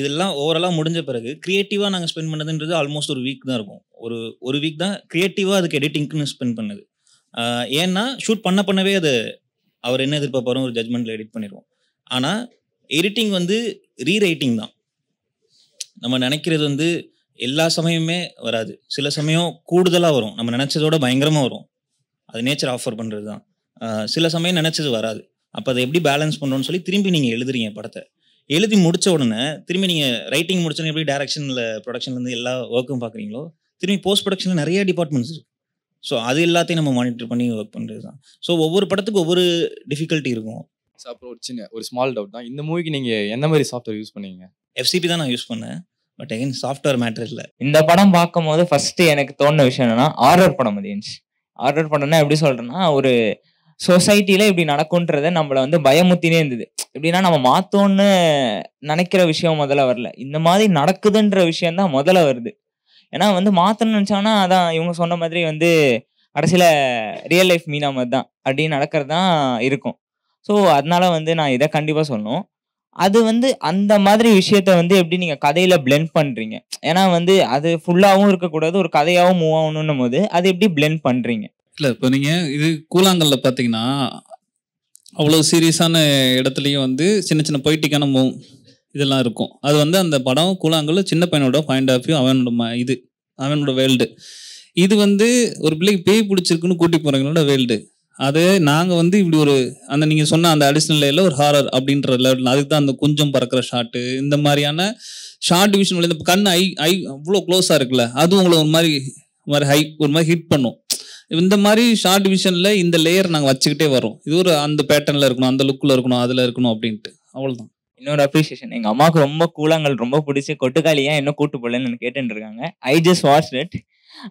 இதெல்லாம் ஓவராலாக முடிஞ்ச பிறகு க்ரியேட்டிவாக நாங்கள் ஸ்பெண்ட் பண்ணதுன்றது ஆல்மோஸ்ட் ஒரு வீக் தான் இருக்கும். ஒரு வீக் தான் க்ரியேட்டிவாக அதுக்கு எடிட்டிங்க்குன்னு ஸ்பெண்ட் பண்ணது. ஏன்னா ஷூட் பண்ணவே அது அவர் என்ன எதிர்பார்ப்பாரோ ஒரு ஜட்மெண்ட்டில் எடிட் பண்ணிடுவோம். ஆனால் எடிட்டிங் வந்து ரீரைட்டிங் தான். நம்ம நினைக்கிறது எல்லா சமயமே வராது, சில சமயம் கூடுதலாக வரும், நம்ம நினச்சதோட பயங்கரமாக வரும். அது நேச்சர் ஆஃபர் பண்ணுறது தான். சில சமயம் நினச்சது வராது. அப்போ அதை எப்படி பேலன்ஸ் பண்ணுறோன்னு சொல்லி திரும்பி நீங்கள் எழுதுறீங்க. படத்தை எழுதி முடித்த உடனே திரும்பி நீங்கள் ரைட்டிங் முடிச்சோன்னே எப்படி டேரக்ஷனில் ப்ரொடக்ஷன்லேருந்து எல்லா ஒர்க்கும் பார்க்குறீங்களோ, திரும்பி போஸ்ட் ப்ரொடக்ஷனில் நிறைய டிபார்ட்மெண்ட்ஸ் இருக்குது. ஸோ அது எல்லாத்தையும் நம்ம மானிட்டர் பண்ணி ஒர்க் பண்ணுறது தான். ஸோ ஒவ்வொரு படத்துக்கு ஒவ்வொரு டிஃபிகல்ட்டி இருக்கும். ஸோ அப்புறம் ஒரு ஸ்மால் டவுட் தான், இந்த மூவிக்கு நீங்கள் எந்த மாதிரி சாஃப்ட்வேர் யூஸ் பண்ணீங்க? FCP தான் நான் யூஸ் பண்ணேன். பட் அகைன் சாஃப்ட்வேர் மேட்டர் இல்லை. இந்த படம் பார்க்கும் போது ஃபஸ்ட்டு எனக்கு தோணுன விஷயம் என்னன்னா, ஹாரர் படம் அது இருந்துச்சு. ஹாரர் படம்னா எப்படி சொல்கிறேன்னா, ஒரு சொசைட்டியில் இப்படி நடக்கும்ன்றதை நம்மளை பயமுத்தினே இருந்தது. எப்படின்னா நம்ம மாற்றோன்னு நினைக்கிற விஷயம் முதல்ல வரல, இந்த மாதிரி நடக்குதுன்ற விஷயந்தான் முதல்ல வருது. ஏன்னா மாற்றணும்னு நினச்சாங்கன்னா அதான் இவங்க சொன்ன மாதிரி கடைசியில் ரியல் லைஃப் மீனா மாதிரி தான் அப்படின்னு நடக்கிறது தான் இருக்கும். ஸோ அதனால நான் இதை கண்டிப்பாக சொல்லணும். அது அந்த மாதிரி விஷயத்த எப்படி நீங்கள் கதையில் பிளெண்ட் பண்ணுறீங்க? ஏன்னா அது ஃபுல்லாகவும் இருக்கக்கூடாது, ஒரு கதையாகவும் மூவ் ஆகணுன்னும் போது அது எப்படி பிளெண்ட் பண்ணுறீங்க? இல்லை, இப்போ நீங்கள் இது கூழாங்கல்ல பார்த்தீங்கன்னா அவ்வளோ சீரியஸான இடத்துலையும் சின்ன சின்ன பொய்ட்டிக்கான இதெல்லாம் இருக்கும். அது அந்த படம் கூழாங்கல் சின்ன பையனோட பாயிண்ட் ஆஃப் வியூ, அவனோட வேர்ல்டு. இது ஒரு பிள்ளைக்கு பேய் பிடிச்சிருக்குன்னு கூட்டி போகிறவங்களோட வேர்ல்டு. அது நாங்கள் இப்படி ஒரு நீங்கள் சொன்ன அந்த அடிஷ்னல் லேயரில் ஒரு ஹாரர் அப்படின்ற லெவலில் அதுக்கு தான் அந்த கொஞ்சம் பறக்கிற ஷாட்டு, இந்த மாதிரியான ஷார்ட் டிவிஷன் இந்த கண் ஐ அவ்வளோ க்ளோஸாக இருக்குல்ல, அது உங்களை ஒரு மாதிரி ஒரு மாதிரி ஹிட் பண்ணும். இந்த மாதிரி ஷார்ட் டிவிஷனில் இந்த லேயர் நாங்கள் வச்சுக்கிட்டே வரோம். இது ஒரு அந்த பேட்டர்னில் இருக்கணும், அந்த லுக்கில் இருக்கணும், அதில் இருக்கணும் அப்படின்ட்டு. அவ்வளோதான். இன்னொரு அப்ரிசியேஷன், எங்கள் அம்மாவுக்கு ரொம்ப கூழாங்கல் ரொம்ப பிடிச்சி கொட்டுக்காளியா இன்னும் கூட்டு போடலன்னு கேட்டுட்டு இருக்காங்க. I just watch it.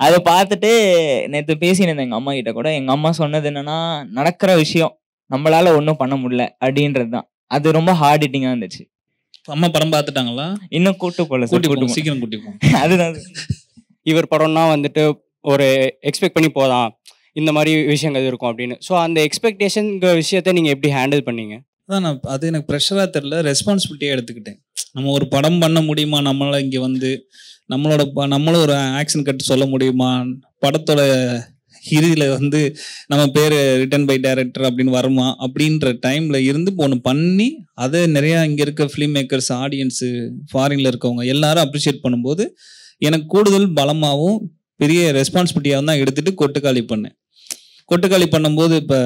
அதை பார்த்துட்டு நேற்று பேசினேன் எங்கள் அம்மா கிட்ட கூட. எங்கள் அம்மா சொன்னது என்னன்னா, நடக்கிற விஷயம் நம்மளால ஒன்றும் பண்ண முடியல அப்படின்றது தான். அது ரொம்ப ஹார்ட் ஹிட்டிங்காக இருந்துச்சு. அம்மா படம் பார்த்துட்டாங்களா? இன்னும் கூட்டு போகல, சீக்கிரம் கூட்டி போ. அதுதான் இவர் படம்னா ஒரு எக்ஸ்பெக்ட் பண்ணி போதான் இந்த மாதிரி விஷயங்கள் இருக்கும் அப்படின்னு. ஸோ அந்த எக்ஸ்பெக்டேஷன் விஷயத்தை நீங்கள் எப்படி ஹேண்டில் பண்ணீங்க? அதான் அது எனக்கு ப்ரெஷராக தெரில, ரெஸ்பான்சிபிலிட்டியாக எடுத்துக்கிட்டேன். நம்ம ஒரு படம் பண்ண முடியுமா நம்மளால் இங்கே நம்மளும் ஒரு ஆக்ஷன் கட் சொல்ல முடியுமா, படத்தோட இறுதியில் வந்து நம்ம பேர் ரிட்டன் பை டைரக்டர் அப்படின்னு வருமா அப்படின்ற டைமில் இருந்து ஒன்று பண்ணி அதை நிறையா இங்கே இருக்க ஃபிலிம் மேக்கர்ஸ், ஆடியன்ஸு, ஃபாரினில் இருக்கவங்க எல்லாரும் அப்ரிஷியேட் பண்ணும்போது எனக்கு கூடுதல் பலமாகவும் பெரிய ரெஸ்பான்சிபிலிட்டியாகவும் தான் எடுத்துகிட்டு கொட்டுக்காளி பண்ணேன். கொட்டுக்காளி பண்ணும்போது இப்போ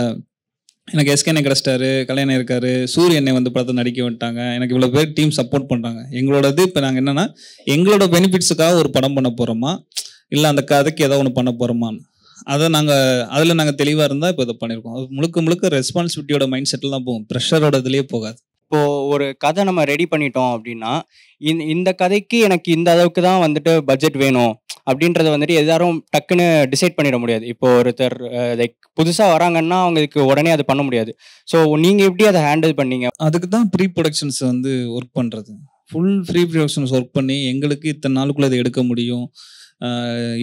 எனக்கு எஸ்கேனை கிடச்சிட்டாரு, கல்யாணம் இருக்காரு, சூரியனை வந்து படத்தை நடிக்க விட்டாங்க, எனக்கு இவ்வளோ பேர் டீம் சப்போர்ட் பண்ணுறாங்க. எங்களோடது இப்போ நாங்கள் என்னென்னா எங்களோட பெனிஃபிட்ஸுக்காக ஒரு படம் பண்ண போகிறோமா இல்லை அந்த கதைக்கு ஏதோ ஒன்று பண்ண போகிறோமான்னு அதில் நாங்கள் தெளிவாக இருந்தால் இப்போ இதை பண்ணியிருக்கோம். அது முழுக்க ரெஸ்பான்சிபிலிட்டியோட மைண்ட் செட்டில் தான் போகும், ப்ரெஷரோட இதுலேயே போகாது. இப்போது ஒரு கதை நம்ம ரெடி பண்ணிட்டோம் அப்படின்னா இந்த கதைக்கு எனக்கு இந்த அளவுக்கு தான் வந்துட்டு பட்ஜெட் வேணும் அப்படின்றத வந்துட்டு எல்லாரும் டக்குன்னு டிசைட் பண்ணிட முடியாது. இப்போ ஒருத்தர் லைக் புதுசாக வராங்கன்னா அவங்களுக்கு உடனே அது பண்ண முடியாது. ஸோ நீங்கள் எப்படி அதை ஹேண்டில் பண்ணீங்க? அதுக்கு தான் ப்ரீ ப்ரொடக்ஷன்ஸ் வந்து ஒர்க் பண்ணுறது. ஃபுல் ப்ரீ ப்ரொடக்ஷன்ஸ் ஒர்க் பண்ணி எங்களுக்கு இத்தனை நாளுக்குள்ளே அதை எடுக்க முடியும்.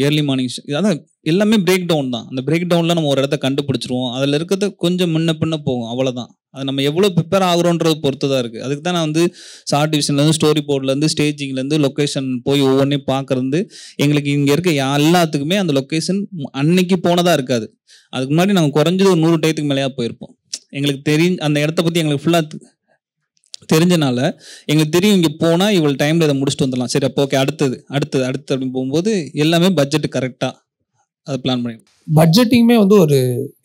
ஏர்லி மார்னிங் அதான் எல்லாமே பிரேக் டவுன் தான். அந்த பிரேக் டவுனில் நம்ம ஒரு இடத்த கண்டுபிடிச்சிருவோம். அதில் இருக்கிறத கொஞ்சம் முன்ன பின்ன போகும், அவ்வளோதான். அது நம்ம எவ்வளோ ப்ரிப்பேர் ஆகுறோன்றது பொறுத்து தான் இருக்குது. அதுக்கு தான் நான் வந்து ஷார்ட் டிவிஷன்லேருந்து, ஸ்டோரி போர்ட்லேருந்து, ஸ்டேஜிங்லேருந்து, லொக்கேஷன் போய் ஒவ்வொன்றையும் பார்க்குறது. எங்களுக்கு இங்கே இருக்க எல்லாத்துக்குமே அந்த லொக்கேஷன் அன்னைக்கு போனதாக இருக்காது. அதுக்கு முன்னாடி நாங்கள் குறைஞ்சது ஒரு 100 டயத்துக்கு மேலேயா போயிருப்போம். எங்களுக்கு அந்த இடத்த பற்றி எங்களுக்கு ஃபுல்லாக தெரிஞ்சனால எங்களுக்கு தெரியும் இங்கே போனால் இவ்வளோ டைமில் இதை முடிச்சுட்டு வந்துடலாம். சரி, அப்போ ஓகே, அடுத்தது அப்படின்னு போகும்போது எல்லாமே பட்ஜெட் கரெக்டாக அதை பிளான் பண்ணி. பட்ஜெட்டிங்குமே வந்து ஒரு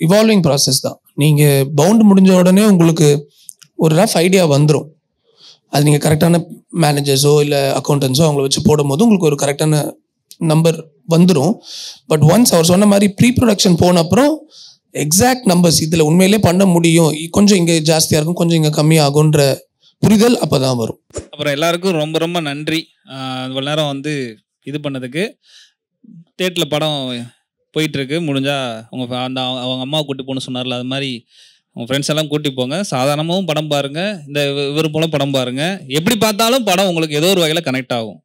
இவால்விங் ப்ராசஸ் தான். நீங்கள் பவுண்ட் முடிஞ்ச உடனே உங்களுக்கு ஒரு ரஃப் ஐடியா வந்துடும். அது நீங்கள் கரெக்டான மேனேஜர்ஸோ இல்லை அக்கௌண்டன்ஸோ அவங்கள வச்சு போடும்போது உங்களுக்கு ஒரு கரெக்டான நம்பர் வந்துடும். பட் ஒன்ஸ் அவர் சொன்ன மாதிரி ப்ரீ ப்ரொடக்ஷன் போன அப்புறம் எக்ஸாக்ட் நம்பர்ஸ் இதில் உண்மையிலே பண்ண முடியும், கொஞ்சம் இங்கே ஜாஸ்தியாக இருக்கும், கொஞ்சம் இங்கே கம்மியாகுன்ற புரிதல் அப்போ தான் வரும். அப்புறம் எல்லாருக்கும் ரொம்ப ரொம்ப நன்றி இவ்வளோ நேரம் வந்து இது பண்ணதுக்கு. தேட்டரில் படம் போயிட்டுருக்கு, முடிஞ்சால் அவங்க அம்மாவை கூட்டி போகணும்னு சொன்னார்ல, அது மாதிரி உங்கள் ஃப்ரெண்ட்ஸ் எல்லாம் கூட்டி போங்க. சாதாரணமாகவும் படம் பாருங்கள், இந்த இவர் போல படம் பாருங்கள். எப்படி பார்த்தாலும் படம் உங்களுக்கு ஏதோ ஒரு வகையில் கனெக்ட் ஆகும்.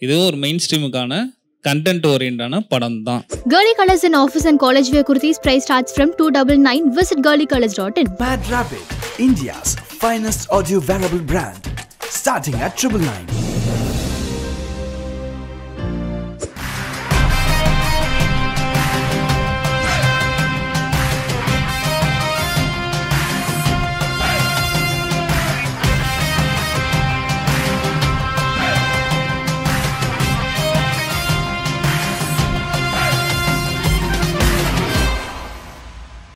இதுவும் ஒரு மெயின் ஸ்ட்ரீமுக்கான content oriented படம் தான். Girly Colors in office and college wear kurtis price starts from 299. Visit girlycolors.in. Bad Rabbit, India's finest audio wearable brand, starting at 999.